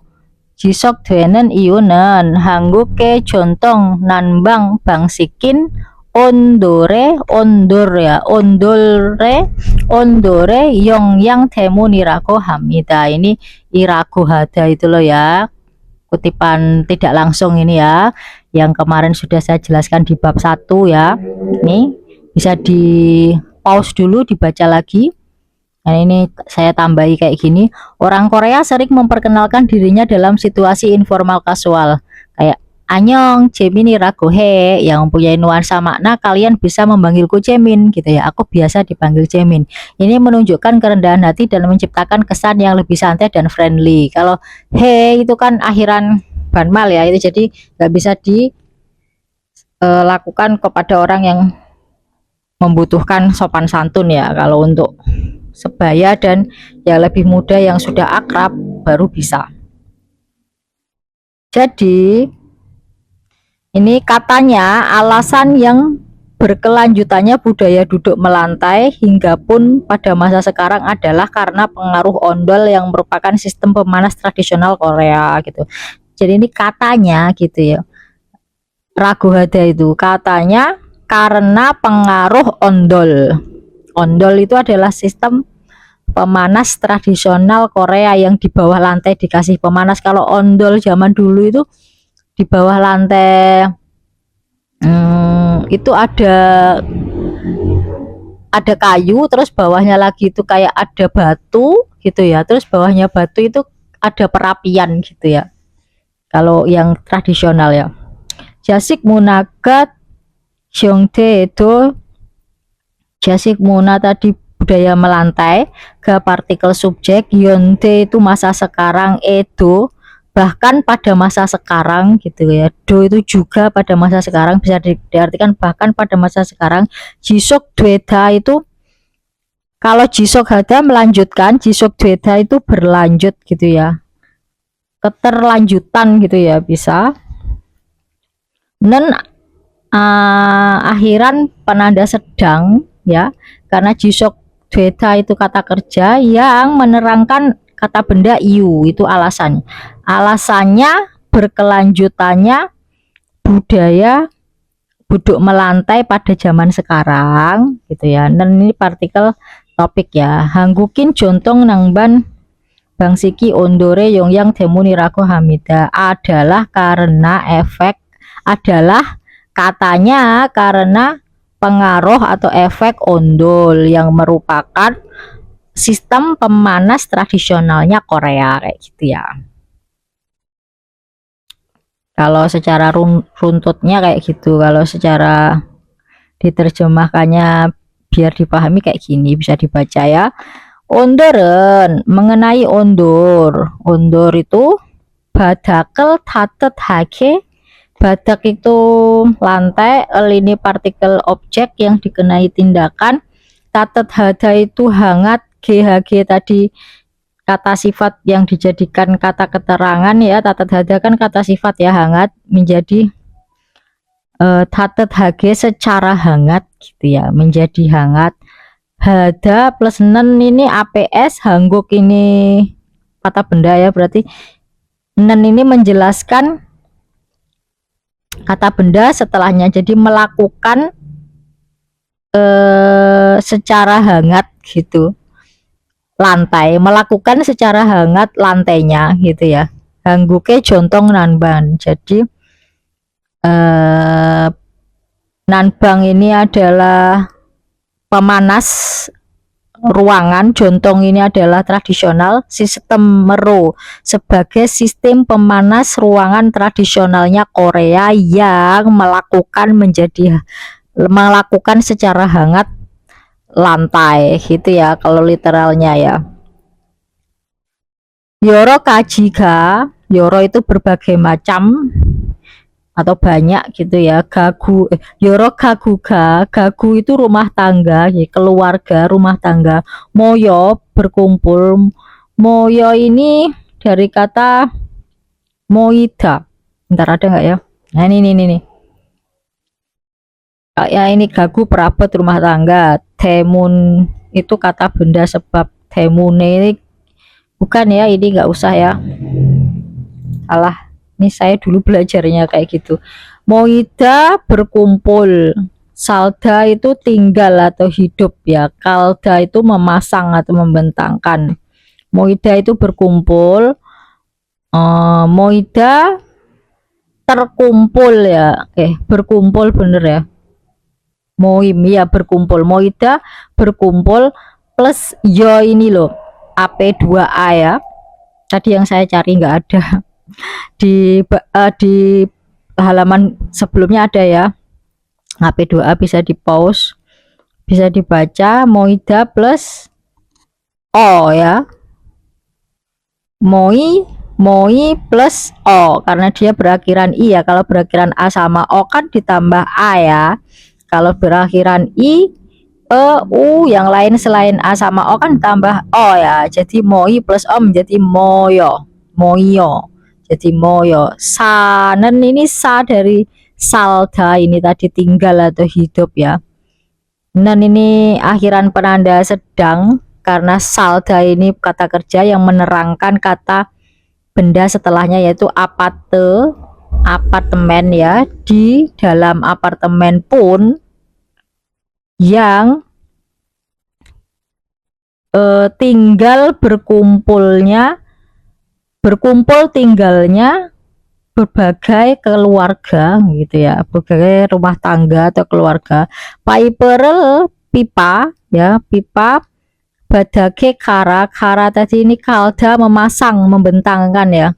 지속되는 이유는 한국의 전통 난방 방식인 온돌의 영향 때문이라고 합니다. Ini iraku hada itu loh ya, kutipan tidak langsung ini ya, yang kemarin sudah saya jelaskan di bab 1 ya. Ini bisa di pause dulu, dibaca lagi. Nah, ini saya tambahi kayak gini. Orang Korea sering memperkenalkan dirinya dalam situasi informal kasual. Kayak Anyong, Jaemin이 라고 해, yang mempunyai nuansa makna kalian bisa memanggilku Jaemin gitu ya. Aku biasa dipanggil Jaemin. Ini menunjukkan kerendahan hati dan menciptakan kesan yang lebih santai dan friendly. Kalau he itu kan akhiran banmal ya, itu jadi nggak bisa dilakukan kepada orang yang membutuhkan sopan santun ya. Kalau untuk sebaya dan yang lebih muda yang sudah akrab baru bisa. Jadi ini katanya alasan yang berkelanjutannya budaya duduk melantai hingga pun pada masa sekarang adalah karena pengaruh ondol yang merupakan sistem pemanas tradisional Korea gitu. Jadi ini katanya gitu ya, ragu hada itu katanya karena pengaruh ondol. Ondol itu adalah sistem pemanas tradisional Korea yang di bawah lantai dikasih pemanas. Kalau ondol zaman dulu itu di bawah lantai itu ada kayu, terus bawahnya lagi itu kayak ada batu gitu ya, terus bawahnya batu itu ada perapian gitu ya, kalau yang tradisional ya. Jasik munagat Hyongtae itu jasik muna tadi budaya melantai, ga partikel subjek, yonte itu masa sekarang, edo bahkan pada masa sekarang gitu ya. Do itu juga pada masa sekarang, bisa diartikan bahkan pada masa sekarang. Jisok dweda itu kalau jisok hada melanjutkan, jisok dweda itu berlanjut gitu ya, keterlanjutan gitu ya bisa. Nen akhiran penanda sedang ya, karena jisok dweda itu kata kerja yang menerangkan kata benda iu, itu alasannya berkelanjutannya budaya duduk melantai pada zaman sekarang gitu ya. Dan ini partikel topik ya. Hanggukin jontong nangban bangsiki ondore yongyang temuniraku hamida adalah karena katanya karena pengaruh atau efek ondol yang merupakan sistem pemanas tradisionalnya Korea kayak gitu ya. Kalau secara runtutnya kayak gitu, kalau secara diterjemahkannya biar dipahami kayak gini, bisa dibaca ya. Ondoren, mengenai ondur. Ondur itu badakel tatet hake. Badak itu lantai, ini partikel objek yang dikenai tindakan. Tatet hada itu hangat GHG tadi kata sifat yang dijadikan kata keterangan ya, tatet hada kan kata sifat ya, hangat menjadi tatet hg secara hangat gitu ya, menjadi hangat. Hada plus nen ini APS, hangguk ini kata benda ya, berarti nen ini menjelaskan kata benda setelahnya, jadi melakukan secara hangat gitu, lantai, melakukan secara hangat lantainya gitu ya. Hangguke jontong nanban, jadi nanbang ini adalah pemanas ruangan, jontong ini adalah tradisional, sistem mero sebagai sistem pemanas ruangan tradisionalnya Korea yang melakukan secara hangat lantai gitu ya kalau literalnya ya. Yoro kajiga, yoro itu berbagai macam atau banyak gitu ya. Yoro gaguga, gagu itu rumah tangga ya, keluarga, rumah tangga. Moyo berkumpul, moyo ini dari kata moida. Bentar, ada nggak ya? Nah ini ya, ini gagu perabot rumah tangga. Temun itu kata benda sebab. Temune ini bukan ya, ini nggak usah ya, salah, ini saya dulu belajarnya kayak gitu. Moida berkumpul, salda itu tinggal atau hidup ya, kalda itu memasang atau membentangkan. Moida itu berkumpul, moida terkumpul ya, berkumpul bener ya, moim ya berkumpul, moida berkumpul plus yo ini loh AP2A ya, tadi yang saya cari nggak ada di halaman sebelumnya ada ya, AP2A bisa di pause, bisa dibaca. Moida plus O ya, moi plus O karena dia berakhiran I ya, kalau berakhiran A sama O kan ditambah A ya, kalau berakhiran I, E, U yang lain selain A sama O kan tambah O ya, jadi moi plus O menjadi moyo, jadi moyo. Sanen ini sa dari salda ini tadi tinggal atau hidup ya. Nen ini akhiran penanda sedang karena salda ini kata kerja yang menerangkan kata benda setelahnya, yaitu apartemen ya. Di dalam apartemen pun yang berkumpul tinggalnya berbagai keluarga gitu ya, berbagai rumah tangga atau keluarga. Piper pipa ya, pipa. Badake kara tadi ini kalda memasang, membentangkan ya,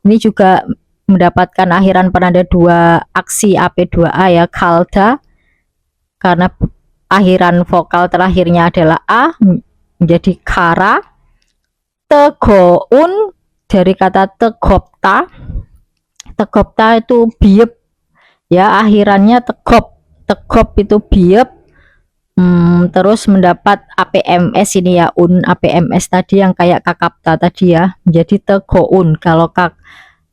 ini juga mendapatkan akhiran penanda dua aksi AP2A ya, kalda karena akhiran vokal terakhirnya adalah A menjadi kara. Tegoun dari kata tegopta itu biep ya, akhirannya tegop itu biep. Terus mendapat APMS ini ya, APMS tadi yang kayak kakapta tadi ya, menjadi tegoun. Kalau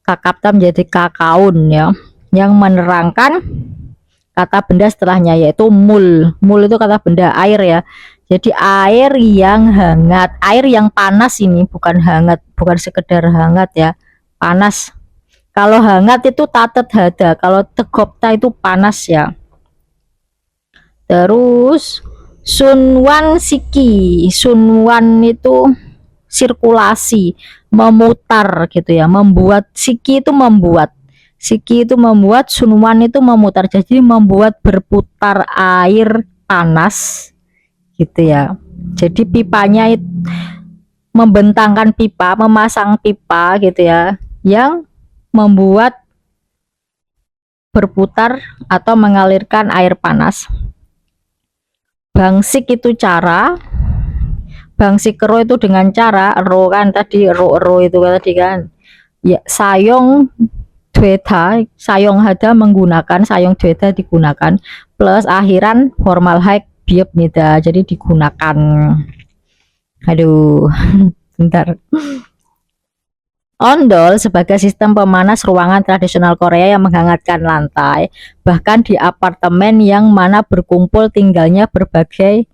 kakapta menjadi kakaun ya, yang menerangkan kata benda setelahnya, yaitu mul itu kata benda air ya, jadi air yang hangat, air yang panas, ini bukan hangat, bukan sekedar hangat ya, panas. Kalau hangat itu tatet hada, kalau tegopta itu panas ya. Terus sunwan siki, sunwan itu sirkulasi, memutar gitu ya, membuat. Siki itu membuat, sunwan itu memutar, jadi membuat berputar air panas gitu ya. Jadi pipanya itu membentangkan pipa, memasang pipa gitu ya, yang membuat berputar atau mengalirkan air panas. Bangsik itu cara, bangsik ro itu dengan cara, ro kan tadi, ro itu tadi kan ya. Sayong dweda, sayong hada menggunakan, sayong dweda digunakan, plus akhiran formal hak biep nida, jadi digunakan. Aduh, bentar. Ondol sebagai sistem pemanas ruangan tradisional Korea yang menghangatkan lantai, bahkan di apartemen yang mana berkumpul tinggalnya berbagai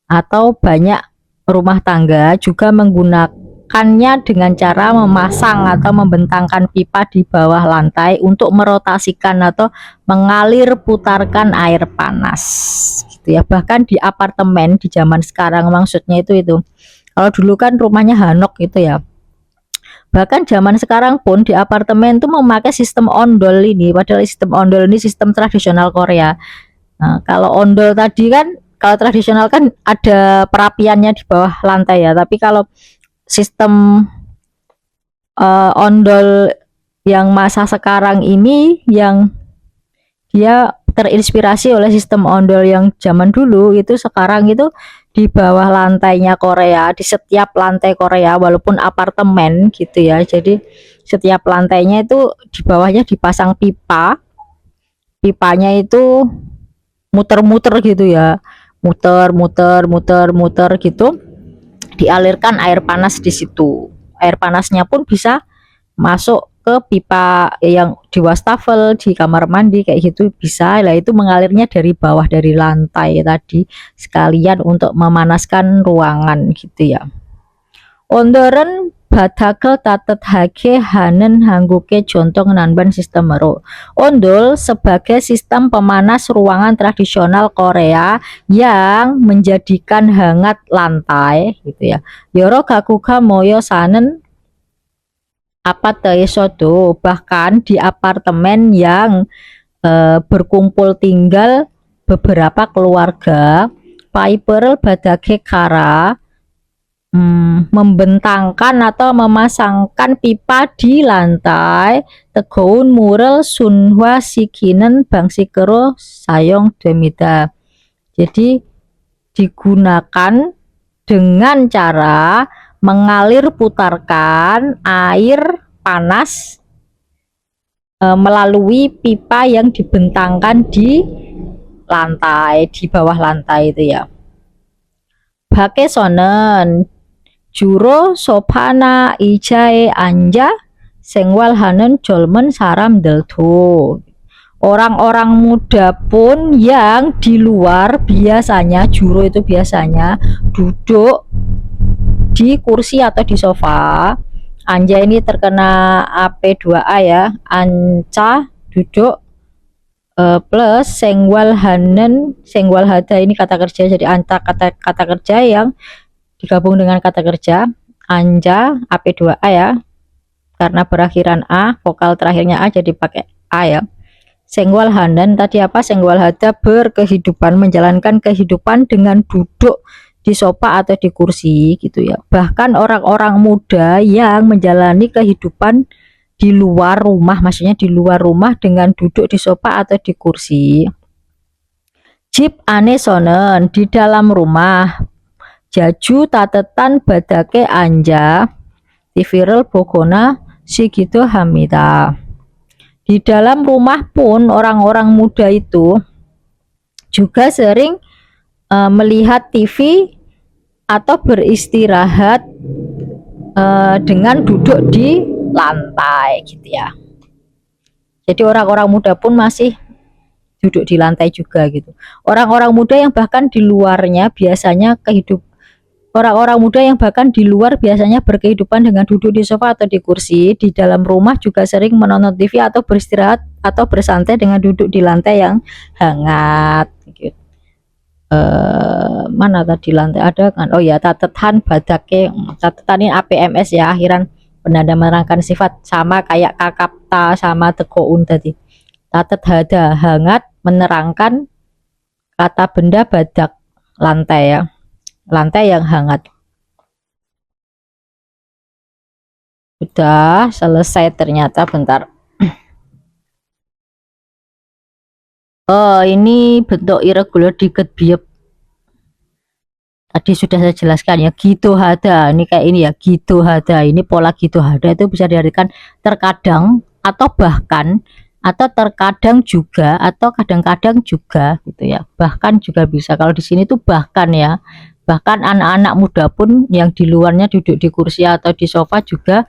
atau banyak rumah tangga, juga menggunakannya dengan cara memasang atau membentangkan pipa di bawah lantai untuk merotasikan atau mengalir putarkan air panas gitu ya. Bahkan di apartemen di zaman sekarang maksudnya itu. Kalau dulu kan rumahnya Hanok gitu ya. Bahkan zaman sekarang pun di apartemen tuh memakai sistem ondol ini, padahal sistem ondol ini sistem tradisional Korea. Nah, kalau ondol tadi kan, kalau tradisional kan ada perapiannya di bawah lantai ya, tapi kalau sistem ondol yang masa sekarang ini yang dia terinspirasi oleh sistem ondol yang zaman dulu itu, sekarang itu di bawah lantainya Korea, di setiap lantai Korea walaupun apartemen gitu ya, jadi setiap lantainya itu di bawahnya dipasang pipa, pipanya itu muter-muter gitu ya, muter gitu, dialirkan air panas di situ. Air panasnya pun bisa masuk ke pipa yang di wastafel, di kamar mandi kayak gitu bisa. Lah itu mengalirnya dari bawah, dari lantai tadi, sekalian untuk memanaskan ruangan gitu ya. Ondoren 바닥을 따뜻하게 하는 한국의 전통 난방 sistem으로. Ondol sebagai sistem pemanas ruangan tradisional Korea yang menjadikan hangat lantai gitu ya. 여러 가구가 모여 사는 아파트에서도, bahkan di apartemen yang berkumpul tinggal beberapa keluarga, 파이프를 바닥에 갈아 membentangkan atau memasangkan pipa di lantai, 뜨거운 물을 순화시키는 방식으로 사용됩니다. Jadi digunakan dengan cara mengalir putarkan air panas melalui pipa yang dibentangkan di lantai, di bawah lantai itu ya. 밖에서는 주로 소파나 의자에 앉아 생활하는 젊은 사람들도, orang-orang muda pun yang di luar biasanya, juro itu biasanya duduk di kursi atau di sofa. Anja ini terkena AP2A ya, anca duduk, plus senggwalhada ini kata kerja, jadi anta kata kerja yang digabung dengan kata kerja. Anja AP2A ya, karena berakhiran A, vokal terakhirnya A jadi pakai A ya. Senggwalhadan tadi apa? Senggwalhada berkehidupan, menjalankan kehidupan dengan duduk di sofa atau di kursi gitu ya. Bahkan orang-orang muda yang menjalani kehidupan di luar rumah, maksudnya di luar rumah dengan duduk di sofa atau di kursi. Jip anesonen, di dalam rumah, jaju tatetan badake anja tivirel bogona sigitu hamida. Di dalam rumah pun orang-orang muda itu juga sering melihat TV atau beristirahat dengan duduk di lantai gitu ya. Jadi orang-orang muda pun masih duduk di lantai juga gitu. Orang-orang muda yang bahkan di luarnya biasanya orang-orang muda yang bahkan di luar biasanya berkehidupan dengan duduk di sofa atau di kursi. Di dalam rumah juga sering menonton TV atau beristirahat atau bersantai dengan duduk di lantai yang hangat gitu. Mana tadi lantai ada kan? Oh ya, tatetan badake, tatetan ini APMS ya, akhiran penanda menerangkan sifat, sama kayak kakapta sama tekoun tadi. Tatet hada hangat, menerangkan kata benda, badak lantai ya, lantai yang hangat. Udah selesai ternyata, bentar. Oh, ini bentuk irregular diket biep. Tadi sudah saya jelaskan ya, gitu hada. Ini kayak ini ya, gitu hada. Ini pola gitu hada itu bisa diartikan terkadang atau bahkan atau terkadang juga atau kadang-kadang juga gitu ya. Bahkan juga bisa. Kalau di sini tuh bahkan ya. Bahkan anak-anak muda pun yang di luarnya duduk di kursi atau di sofa juga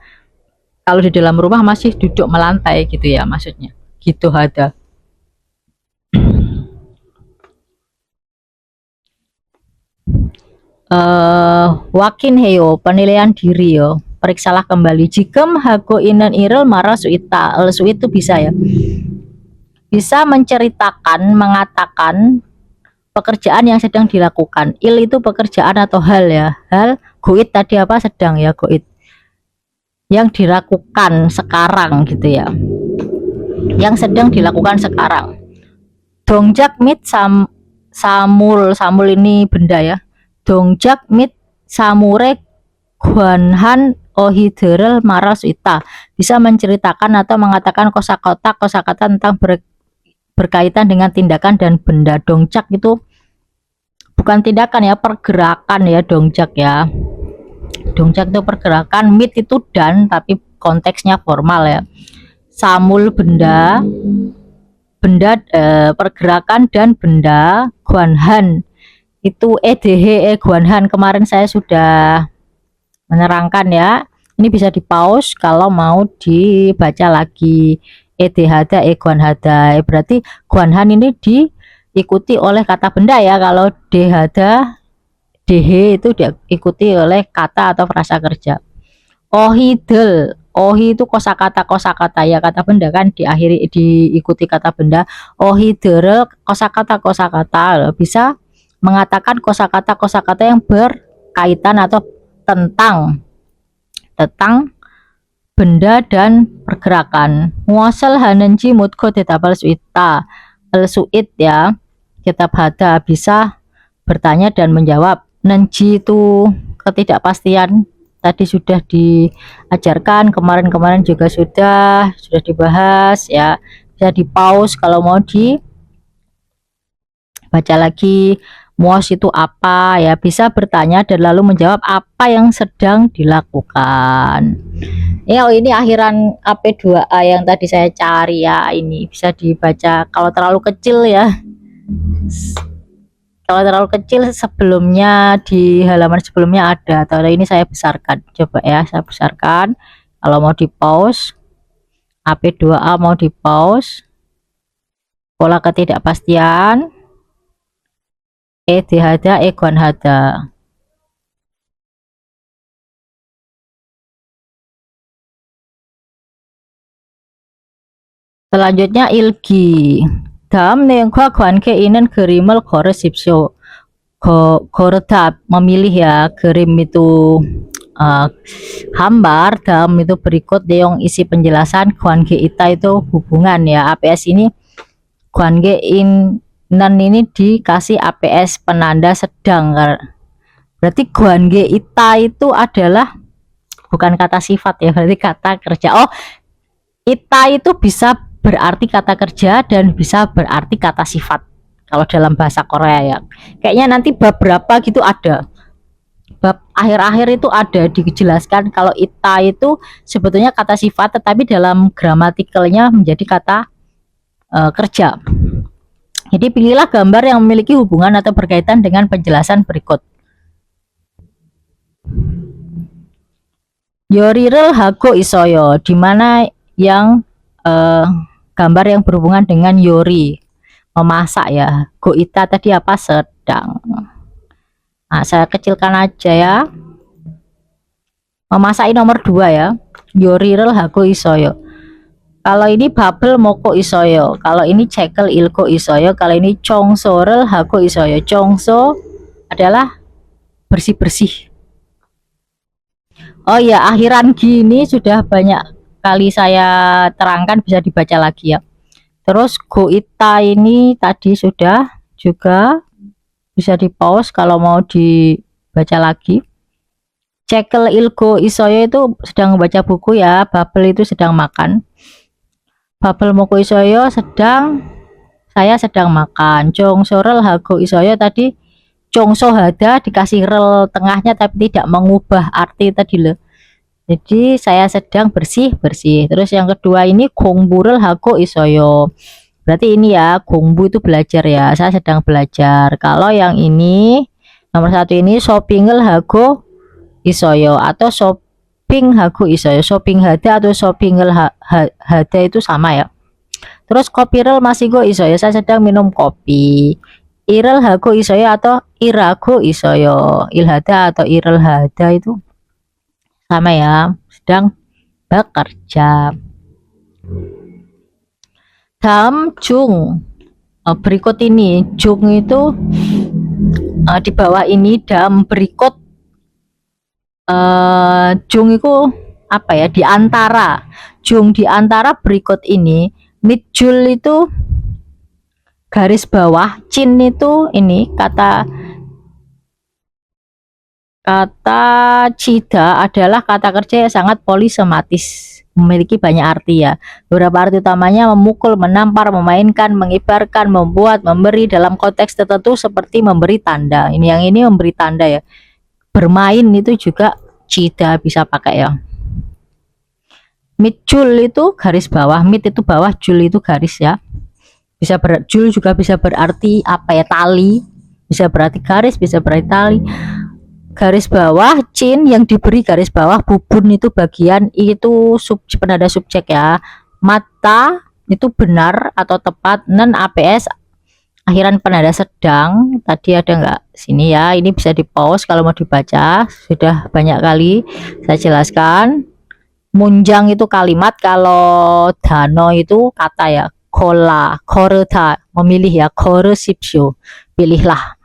kalau di dalam rumah masih duduk melantai gitu ya maksudnya. Gitu ada. Wakin heyo penilaian diri yo. Periksalah kembali. Jikem hago inen irel marah suita. Suit itu bisa ya. Bisa menceritakan, mengatakan pekerjaan yang sedang dilakukan. Il itu pekerjaan atau hal ya. Hal, goit tadi apa sedang ya goit. Yang dilakukan sekarang gitu ya. Yang sedang dilakukan sekarang. Dongjak mit samul ini benda ya. Dongjak mit samure guanhan ohiderel marasuita bisa menceritakan atau mengatakan kosakata tentang berkaitan dengan tindakan dan benda. Dongjak itu bukan tindakan ya, pergerakan ya dongjak ya. Dongjak itu pergerakan, mit itu dan tapi konteksnya formal ya. Samul benda pergerakan dan benda. Guanhan itu guanhan kemarin saya sudah menerangkan ya. Ini bisa di pause kalau mau dibaca lagi. Edhada guanhada berarti guanhan ini diikuti oleh kata benda ya. Kalau dehada itu diikuti oleh kata atau frasa kerja. Ohidel, ohi itu kosakata ya, kata benda kan diikuti kata benda. Ohidel kosakata bisa mengatakan kosakata yang berkaitan atau tentang benda dan pergerakan. Muasal hanenji mutko tetapal suita. Suit ya, kitab hada bisa bertanya dan menjawab. Nenji itu ketidakpastian, tadi sudah diajarkan, kemarin juga sudah dibahas ya. Bisa di pause kalau mau dibaca lagi. Muas itu apa ya, bisa bertanya dan lalu menjawab apa yang sedang dilakukan ya. Ini akhiran AP2A yang tadi saya cari ya. Ini bisa dibaca kalau terlalu kecil ya. Kalau terlalu kecil sebelumnya di halaman sebelumnya ada, atau ini saya besarkan. Coba ya, saya besarkan. Kalau mau di pause, AP2A mau di pause. Pola ketidakpastian. Dihada guanhada. Selanjutnya ilgi. Dalam nengkwa guanke inen gerimel gore sipso. Goredap memilih ya, gerim itu gambar, dalam itu berikut deong isi penjelasan. Guange ita itu hubungan ya. APS ini guange inan ini dikasih APS penanda sedang. Berarti guange ita itu adalah bukan kata sifat ya, berarti kata kerja. Oh, ita itu bisa berarti kata kerja dan bisa berarti kata sifat kalau dalam bahasa Korea ya. Kayaknya nanti bab berapa gitu ada, bab akhir-akhir itu ada dijelaskan kalau ita itu sebetulnya kata sifat tetapi dalam gramatikalnya menjadi kata kerja. Jadi pilihlah gambar yang memiliki hubungan atau berkaitan dengan penjelasan berikut. Yorirel hago isoyo, dimana yang gambar yang berhubungan dengan yori, memasak ya. Goita tadi apa, sedang. Nah, saya kecilkan aja ya. Memasak nomor 2 ya. Yorirel hago isoyo. Kalau ini babel moko isoyo, kalau ini cekel ilko isoyo, kalau ini chongsorel hago isoyo. Chongso adalah bersih-bersih. Oh ya, akhiran gini sudah banyak kali saya terangkan, bisa dibaca lagi ya. Terus goita ini tadi sudah juga bisa di pause kalau mau dibaca lagi. Cekel ilko isoyo itu sedang membaca buku ya, babel itu sedang makan. Babel moko isoyo saya sedang makan. Chongsorel hago isoyo tadi chongso hada dikasih rel tengahnya tapi tidak mengubah arti tadi loh. Jadi saya sedang bersih-bersih. Terus yang kedua ini gongburel hago isoyo. Berarti ini ya, gongbu itu belajar ya. Saya sedang belajar. Kalau yang ini Nomor 1 ini shopping을 하고 있어요 atau shopping하고 있어요. shopping하다 atau shopping을 하다 itu sama ya. Terus kopi를 마시고 있어요. Saya sedang minum kopi. 일을 하고 있어요 atau 일하고 있어요. 일하다 atau 일을 하다 itu sama ya, sedang bekerja. 다음 중 berikut ini, 중 itu di bawah ini, dalam berikut 중 itu apa ya, di antara, 중 di antara berikut ini, midjul itu garis bawah, cin itu ini kata cida adalah kata kerja yang sangat polisematis, memiliki banyak arti ya. Beberapa arti utamanya memukul, menampar, memainkan, mengibarkan, membuat, memberi dalam konteks tertentu seperti memberi tanda. Ini yang ini memberi tanda ya. Bermain itu juga cida bisa pakai ya. Midjul itu garis bawah, mid itu bawah, jul itu garis ya. Bisa jul juga bisa berarti apa ya, tali, bisa berarti garis, bisa berarti tali. Garis bawah, cin yang diberi garis bawah, bubun itu bagian, itu penanda subjek ya. Mata itu benar atau tepat, nen APS akhiran penanda sedang. Tadi ada enggak sini ya, ini bisa di pause kalau mau dibaca, sudah banyak kali saya jelaskan. Munjang itu kalimat, kalau dano itu kata ya. Kola, koreta, memilih ya, koresipsio, pilihlah.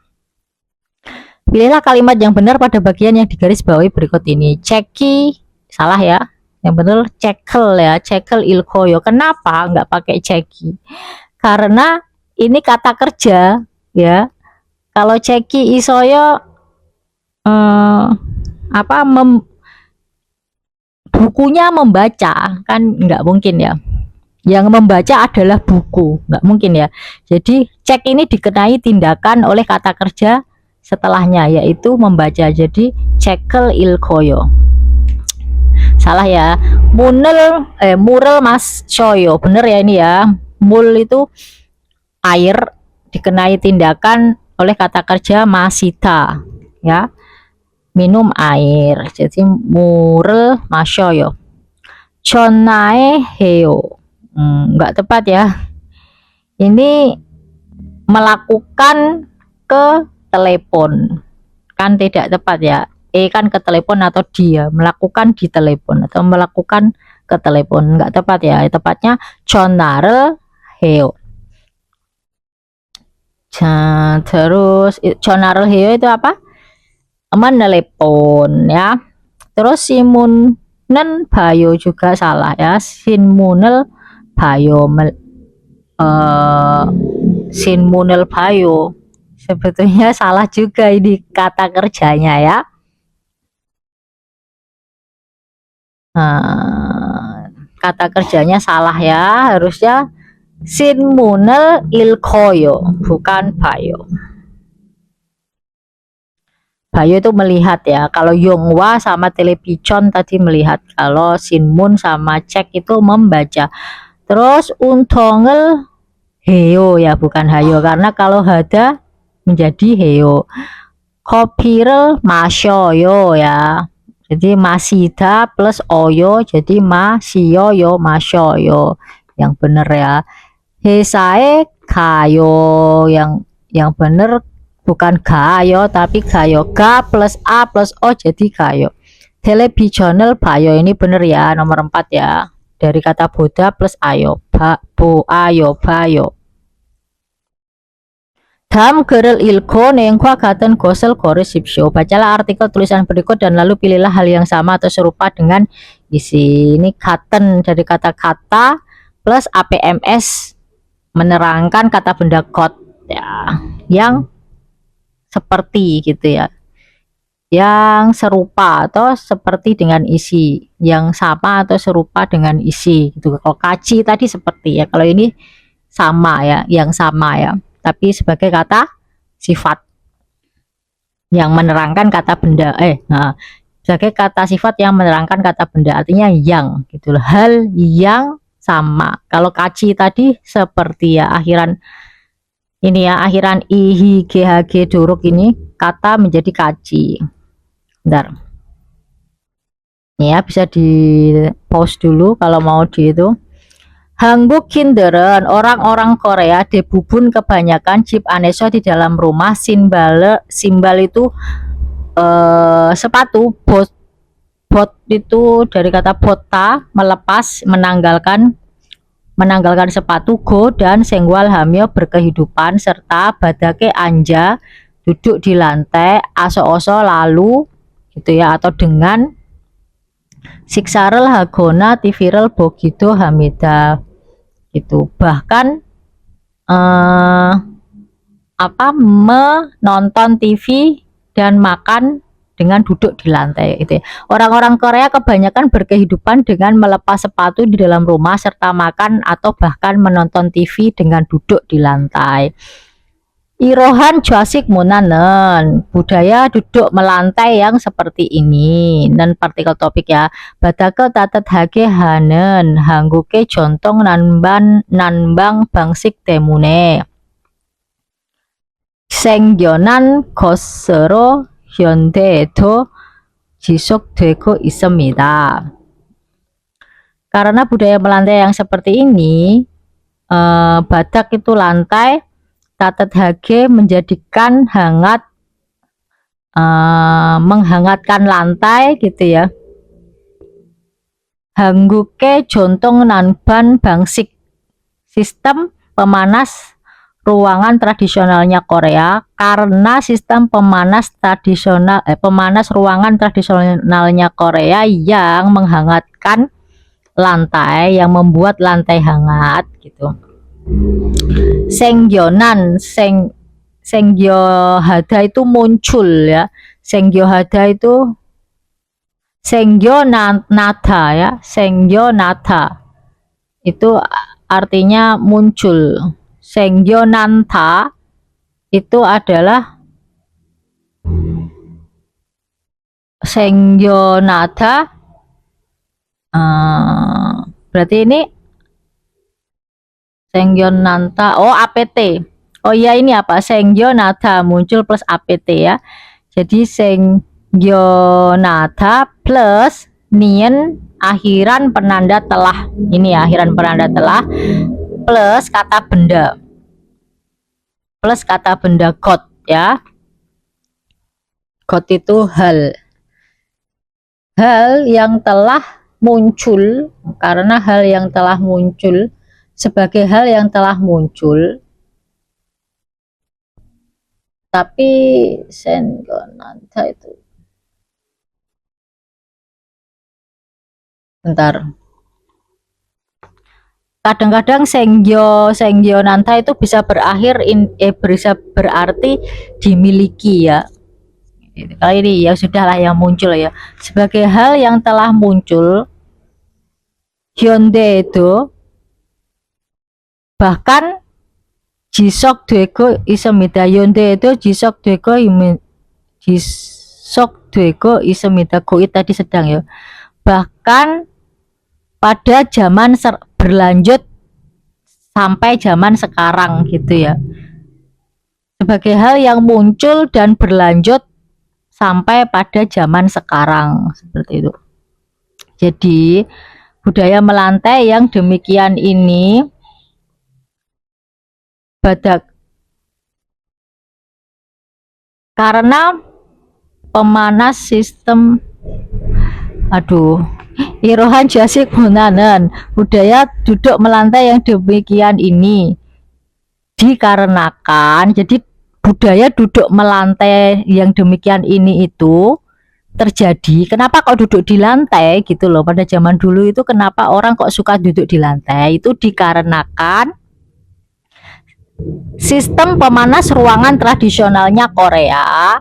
Pilihlah kalimat yang benar pada bagian yang digaris bawahi berikut ini. Ceki, salah ya. Yang benar cekel ya, cekel ilkoyo. Kenapa nggak pakai ceki? Karena ini kata kerja ya. Kalau ceki isoyo bukunya membaca, kan nggak mungkin ya. Yang membaca adalah buku, nggak mungkin ya. Jadi cek ini dikenai tindakan oleh kata kerja setelahnya, yaitu membaca. Jadi cekel ilkoyo. Salah ya. Murel mas shoyo, bener ya ini ya. Mul itu air, dikenai tindakan oleh kata kerja masita ya, minum air. Jadi murel mashoyo. Chonae heyo, nggak tepat ya. Ini melakukan ke telepon, kan tidak tepat ya. Kan ke telepon atau dia melakukan di telepon atau melakukan ke telepon, nggak tepat ya. Tepatnya chonare heo. Terus chonare heo itu apa? Menelepon ya. Terus simunen bayo juga salah ya. Sinmunel bayo, sinmunel bayo sebetulnya salah juga ini kata kerjanya ya. Kata kerjanya salah ya, harusnya sinmunel ilkoyo, bukan bayo. Bayo itu melihat ya. Kalau yongwa sama telepicon tadi melihat, kalau sinmun sama cek itu membaca. Terus untongel heo ya, bukan hayo, karena kalau hada menjadi heo. Kopirel masyoyo ya, jadi masida plus oyo jadi masyoyo, masyoyo yang bener ya. Hesae kayo, yang bener bukan gayo tapi gayo, ga plus a plus o jadi gayo. Televisional bayo ini bener ya, nomor 4 ya, dari kata boda plus ayo, bo ayo bayo. Dalam gerel ilko nengkwa gaten gosel koresipsio. Bacalah artikel tulisan berikut dan lalu pilihlah hal yang sama atau serupa dengan isi. Ini gaten dari kata-kata plus APMS menerangkan kata benda got ya, yang seperti gitu ya, yang serupa atau seperti dengan isi, yang sama atau serupa dengan isi gitu. Kalau kaci tadi seperti ya, kalau ini sama ya, yang sama ya, tapi sebagai kata sifat yang menerangkan kata benda. Sebagai kata sifat yang menerangkan kata benda, artinya yang gitu loh, hal yang sama. Kalau kaci tadi seperti ya, akhiran ini ya, akhiran ihghg duruk ini kata menjadi kaci. Bentar. Ya, bisa di pause dulu kalau mau di itu. Hangguk kinderun, orang-orang Korea debubun kebanyakan jip aneso di dalam rumah. Simbal itu sepatu. Bot itu dari kata bota, melepas, menanggalkan sepatu. Go dan senggwal hamyo berkehidupan, serta badake anja duduk di lantai, aso-oso lalu gitu ya, atau dengan siksarel hagona tivirel bogido hamida gitu. Bahkan menonton TV dan makan dengan duduk di lantai itu. Orang-orang Korea kebanyakan berkehidupan dengan melepas sepatu di dalam rumah serta makan atau bahkan menonton TV dengan duduk di lantai. Irohan Joasik Munanen, budaya duduk melantai yang seperti ini. Dan partikel topik ya. Badake tatet hage hanen, hangguke jontong nanbang bangsik temune. Senggyonan kosero 현대에도 지속되고 있습니다. Karena budaya melantai yang seperti ini, badak itu lantai, tatet hage menjadikan hangat, menghangatkan lantai gitu ya. Hangguke jontong nanban bangsik, sistem pemanas ruangan tradisionalnya Korea, karena sistem pemanas ruangan tradisionalnya Korea yang menghangatkan lantai, yang membuat lantai hangat gitu. Senggyonan, senggyohada itu muncul ya. Senggyohada itu senggyonatta ya. Senggyonatta itu artinya muncul. Senggyonatta itu adalah senggyonatta, berarti ini senggyonatta, oh APT, oh iya ini apa, senggyonatta muncul plus APT ya. Jadi senggyonatta plus nien akhiran penanda telah, ini ya, akhiran penanda telah plus kata benda, got ya. Got itu hal yang telah muncul, karena hal yang telah muncul, sebagai hal yang telah muncul. Tapi senggyonatta itu, bentar, kadang-kadang senggyonatta itu bisa bisa berarti dimiliki ya. Kali ini ya sudahlah, yang muncul ya, sebagai hal yang telah muncul. Hyundai itu bahkan jisok dego isemida, Hyundai itu jisok dego isemida, goit tadi sedang ya, bahkan pada zaman berlanjut sampai zaman sekarang gitu ya, sebagai hal yang muncul dan berlanjut sampai pada zaman sekarang, seperti itu. Jadi budaya melantai yang demikian ini, badak, karena pemanas sistem, Irohan Jasik Munanen, budaya duduk melantai yang demikian ini dikarenakan, jadi budaya duduk melantai yang demikian ini itu terjadi, kenapa kok duduk di lantai gitu loh, pada zaman dulu itu kenapa orang kok suka duduk di lantai, itu dikarenakan sistem pemanas ruangan tradisionalnya Korea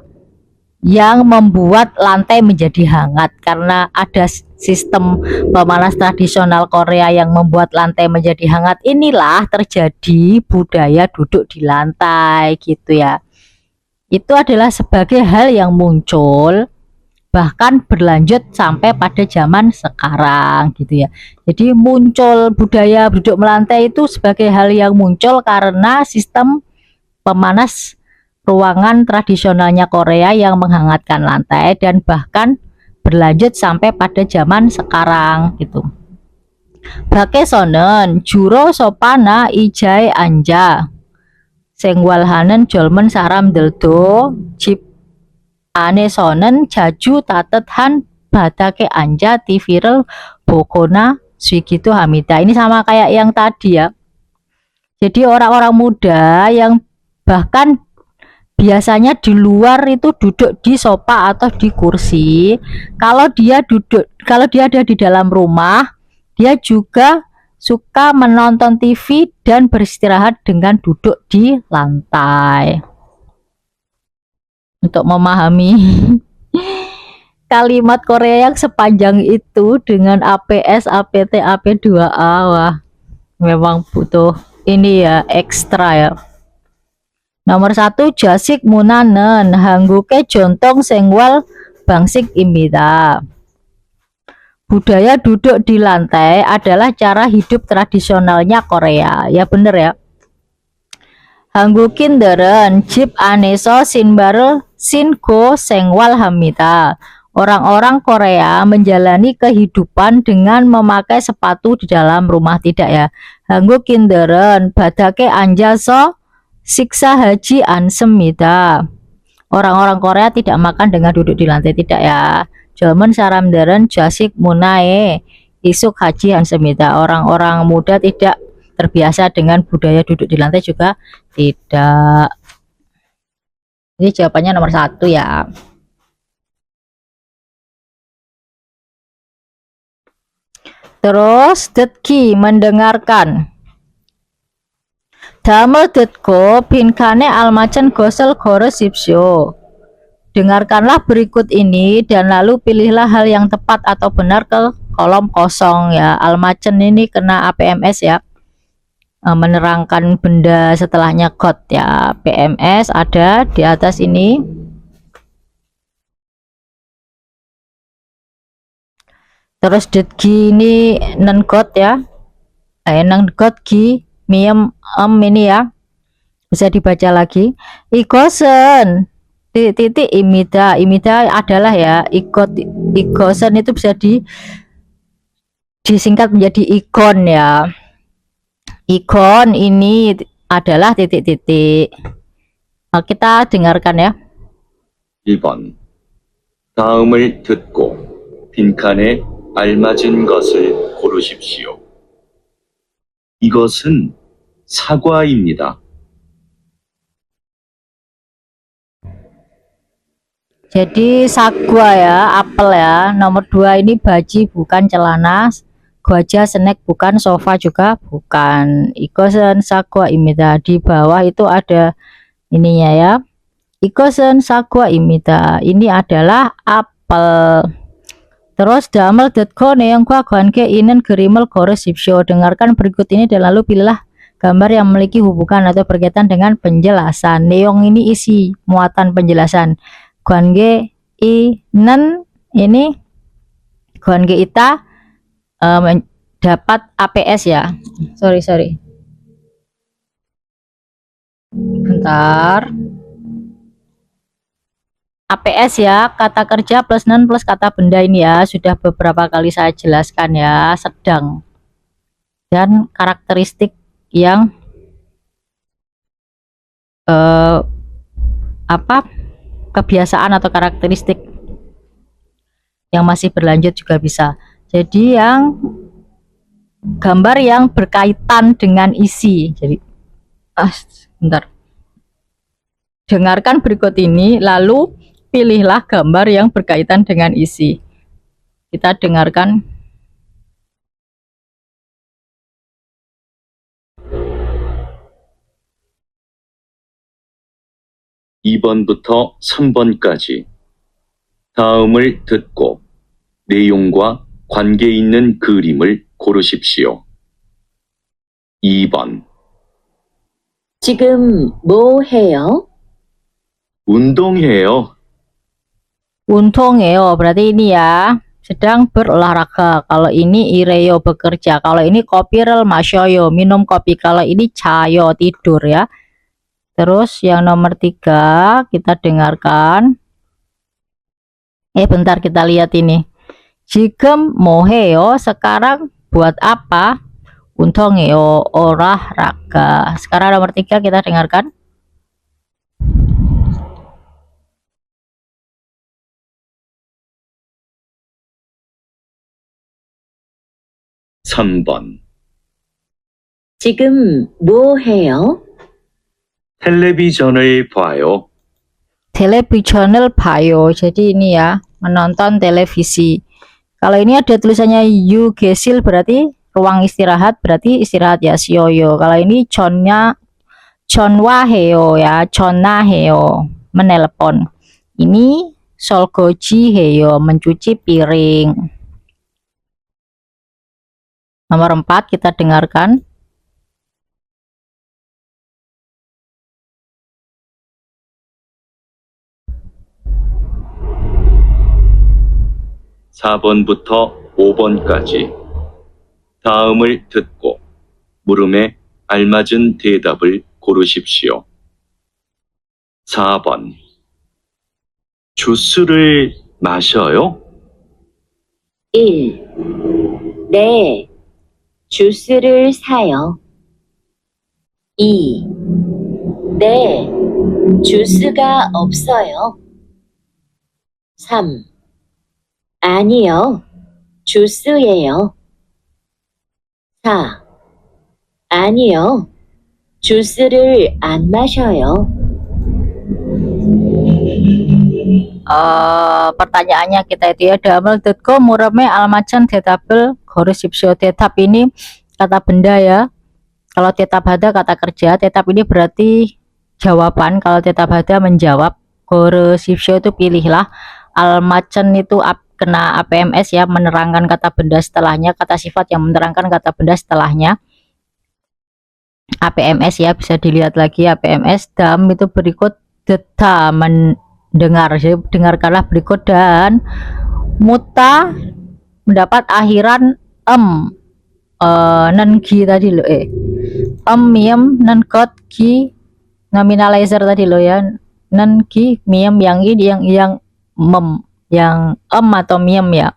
yang membuat lantai menjadi hangat. Karena ada sistem pemanas tradisional Korea yang membuat lantai menjadi hangat, inilah terjadi budaya duduk di lantai gitu ya. Itu adalah sebagai hal yang muncul bahkan berlanjut sampai pada zaman sekarang gitu ya. Jadi muncul budaya duduk melantai itu sebagai hal yang muncul karena sistem pemanas ruangan tradisionalnya Korea yang menghangatkan lantai dan bahkan berlanjut sampai pada zaman sekarang gitu. 밖에서는 주로 소파나 의자에 앉아 생활하는 젊은 사람들도 집 안에서는 자주 따뜻한 바닥에 앉아 TV를 보거나 쉬기도 합니다. Ini sama kayak yang tadi ya. Jadi orang-orang muda yang bahkan biasanya di luar itu duduk di sofa atau di kursi. Kalau dia ada di dalam rumah, dia juga suka menonton TV dan beristirahat dengan duduk di lantai. Untuk memahami kalimat Korea yang sepanjang itu dengan APS, APT, AP2A, wah, memang butuh ini ya, ekstra ya. Nomor 1, 자식 문화는 한국의 전통 생활 방식입니다. Budaya duduk di lantai adalah cara hidup tradisionalnya Korea. Ya bener ya. 한국인들은 집 안에서 신발을 신고 생활합니다. Orang-orang Korea menjalani kehidupan dengan memakai sepatu di dalam rumah. Tidak ya. 한국인들은 바닥에 앉아서 식사하지 않습니다. Orang-orang Korea tidak makan dengan duduk di lantai. Tidak ya. 젊은 사람들은 자식 문화에 익숙하지 않습니다. Orang-orang muda tidak terbiasa dengan budaya duduk di lantai juga tidak. Ini jawabannya nomor 1 ya. Terus 듣기, mendengarkan. 다음을 듣고 빈칸에 알맞은 것을 고르십시오. Dengarkanlah berikut ini dan lalu pilihlah hal yang tepat atau benar ke kolom kosong ya. Almacen ini kena APMS ya. Menerangkan benda setelahnya got ya. PMS ada di atas ini. Terus detgi ini non got ya. Non got gi miem ini ya. Bisa dibaca lagi. Igosen titik imida. Imida adalah ya igosen itu bisa disingkat menjadi ikon ya. Ikon ini adalah titik-titik. Kita dengarkan ya. 1번. 다음을 듣고 빈칸에 알맞은 것을 고르십시오. 이것은 사과입니다. Jadi sagwa ya, apel ya. Nomor 2 ini baji bukan celana. Gwaja snack bukan, sofa juga bukan. Ikosen sagwa imita. Di bawah itu ada ininya ya. Ikosen sagwa imita. Ini adalah apel. Terus damel detko neongkwa gwanke inen gerimel goresipsyo. Dengarkan berikut ini dan lalu pilihlah gambar yang memiliki hubungan atau berkaitan dengan penjelasan. Neong ini isi muatan penjelasan. Gwange inen ini gwange ita dapat APS ya. Sorry. Bentar. APS ya, kata kerja plus non plus kata benda ini ya, sudah beberapa kali saya jelaskan ya, sedang dan karakteristik yang kebiasaan atau karakteristik yang masih berlanjut juga bisa. Jadi yang gambar yang berkaitan dengan isi. Jadi bentar. Dengarkan berikut ini lalu pilihlah gambar yang berkaitan dengan isi. Kita dengarkan. (2번부터) (3번까지) 다음을 듣고 내용과 관계 있는 그림을 고르십시오. 2번. 지금 뭐 해요? 운동해요. Untungeo berarti ini ya sedang berolahraga. Kalau ini ireyo bekerja. Kalau ini kopirel masyoyo minum kopi. Kalau ini cayo tidur ya. Terus yang nomor 3 kita dengarkan. Bentar kita lihat ini. 지금 뭐해요? Sekarang buat apa? 운동해요. olahraga. Sekarang nomor 3 kita dengarkan. 3번. 지금 뭐 해요? 텔레비전을 봐요. Televisional 봐요. Jadi ini ya, menonton televisi. Kalau ini ada tulisannya 유게실 berarti ruang istirahat, berarti istirahat ya, sioyo. Kalau ini 전화해요 ya, 전화해요, menelpon. Ini 설거지해요, mencuci piring. Nomor 4 kita dengarkan. 4번부터 5번까지 다음을 듣고 물음에 알맞은 대답을 고르십시오. 4번. 주스를 마셔요? 1. 네. 주스를 사요. 2. 네. 주스가 없어요. 3. 아니요. 주스예요. 4. 아니요. 주스를 안 마셔요. Pertanyaannya kita itu ya, damel 듣고 물음에 알맞은 대답을 고르십시오. 대답 ini kata benda ya. Kalau tetap ada kata kerja, tetap ini berarti jawaban. Kalau tetap ada menjawab. 고르십시오 itu pilihlah. Almacen itu kena APMS ya, menerangkan kata benda setelahnya, kata sifat yang menerangkan kata benda setelahnya. APMS ya, bisa dilihat lagi APMS. Dam itu berikut, deta mendengar, jadi dengarkanlah berikut. Dan muta mendapat akhiran nengi tadi lo miem nenkot ki nominalizer tadi lo ya, nengi miem yang ini yang mem yang atau miem ya.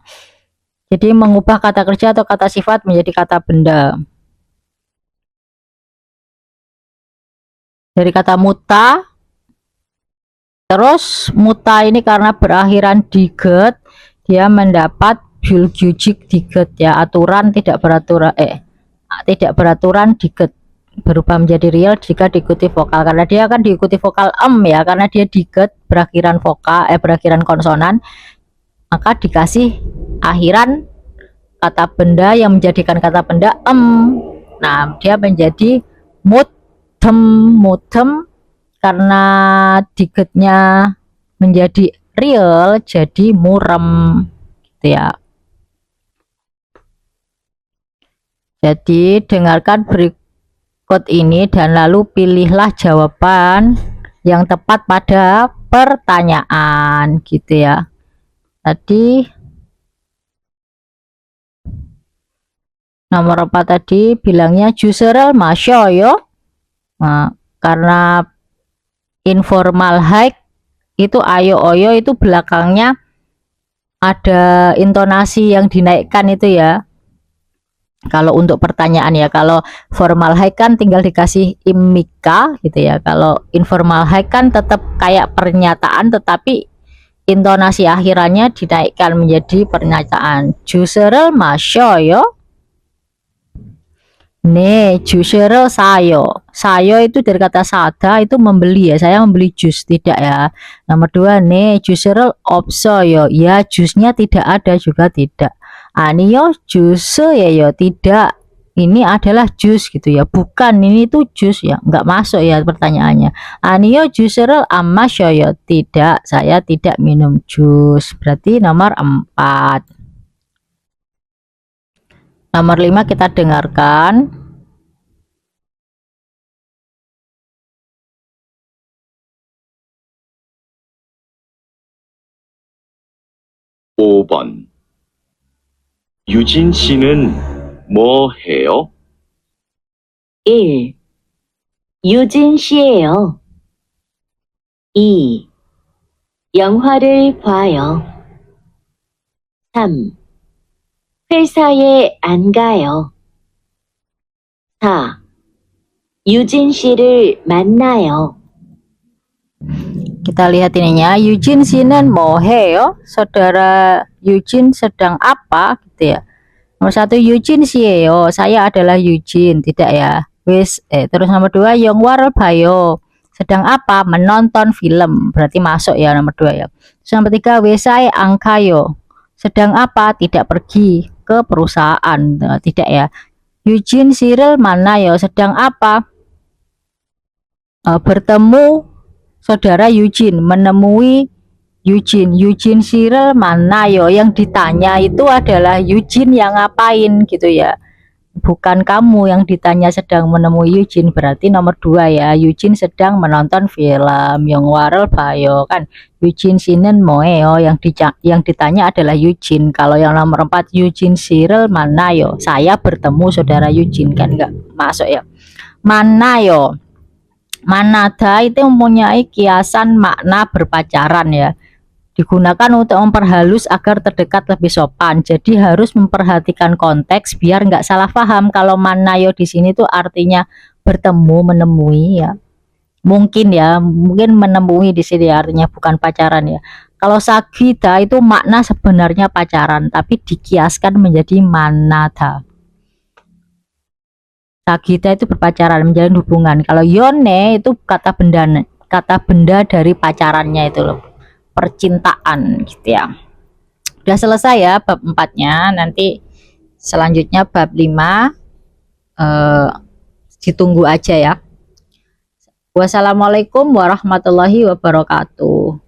Jadi mengubah kata kerja atau kata sifat menjadi kata benda. Dari kata muta, terus muta ini karena berakhiran diget, dia mendapat biologik diget ya, aturan tidak beraturan diget, berubah menjadi real jika diikuti vokal, karena dia akan diikuti vokal ya, karena dia diget berakhiran vokal berakhiran konsonan, maka dikasih akhiran kata benda yang menjadikan kata benda nah dia menjadi mutem karena digetnya menjadi real jadi murem gitu ya. Jadi dengarkan berikut ini dan lalu pilihlah jawaban yang tepat pada pertanyaan gitu ya. Tadi nomor 4 tadi bilangnya 주스를 마셔요. Nah, karena informal high itu ayo oyo itu belakangnya ada intonasi yang dinaikkan itu ya. Kalau untuk pertanyaan ya, kalau formal high kan tinggal dikasih imika gitu ya. Kalau informal high kan tetap kayak pernyataan tetapi intonasi akhirannya dinaikkan menjadi pernyataan. 주스를 마셔요. 네, 주스를 사요. 사요 itu dari kata sada, itu membeli ya. Saya membeli jus, tidak ya. Nomor 2, 네, 주스를 없어요. Ya, jusnya tidak ada juga tidak. 아니요, 주스예요. Tidak. Ini adalah jus gitu ya. Bukan, ini itu jus ya. Enggak masuk ya pertanyaannya. 아니요, 주스를 안 마셔요. Tidak, saya tidak minum jus. Berarti nomor 4. Nomor 5 kita dengarkan. (5번) 유진 씨는 뭐 해요? 1. 유진 씨예요. 2. 영화를 봐요. 3. 회사에 안 가요. 4. 유진 씨를 만나요. Kita lihat ininya, Eugene 씨는 뭐해요? Saudara Eugene sedang apa gitu ya. Nomor 1 Eugene 씨예요. Saya adalah Eugene, tidak ya. Terus nomor 2 영화를 봐요. Sedang apa? Menonton film. Berarti masuk ya nomor 2 ya. Terus nomor 3 회사에 안 가요. Sedang apa? Tidak pergi ke perusahaan. Tidak ya. Eugene 씨를 만나요. Sedang apa? Bertemu saudara Eugene, menemui Eugene Cyril Manayo. Yang ditanya itu adalah Eugene yang ngapain gitu ya, bukan kamu yang ditanya sedang menemui Eugene. Berarti nomor 2 ya, Eugene sedang menonton film. 영화를 봐요 kan, Eugene 씨는 뭐예요, yang ditanya adalah Eugene. Kalau yang nomor 4 Eugene Cyril Manayo, saya bertemu saudara Eugene, kan enggak masuk ya. Manayo, Manada itu mempunyai kiasan makna berpacaran ya. Digunakan untuk memperhalus agar terdekat lebih sopan. Jadi harus memperhatikan konteks biar nggak salah paham. Kalau manayo di sini tuh artinya bertemu, menemui ya. Mungkin menemui di sini artinya bukan pacaran ya. Kalau sagita itu makna sebenarnya pacaran tapi dikiaskan menjadi manada. Sagita itu berpacaran, menjalin hubungan. Kalau yone itu kata benda dari pacarannya itu loh, percintaan gitu ya. Udah selesai ya bab 4-nya. Nanti selanjutnya bab 5 ditunggu aja ya. Wassalamualaikum warahmatullahi wabarakatuh.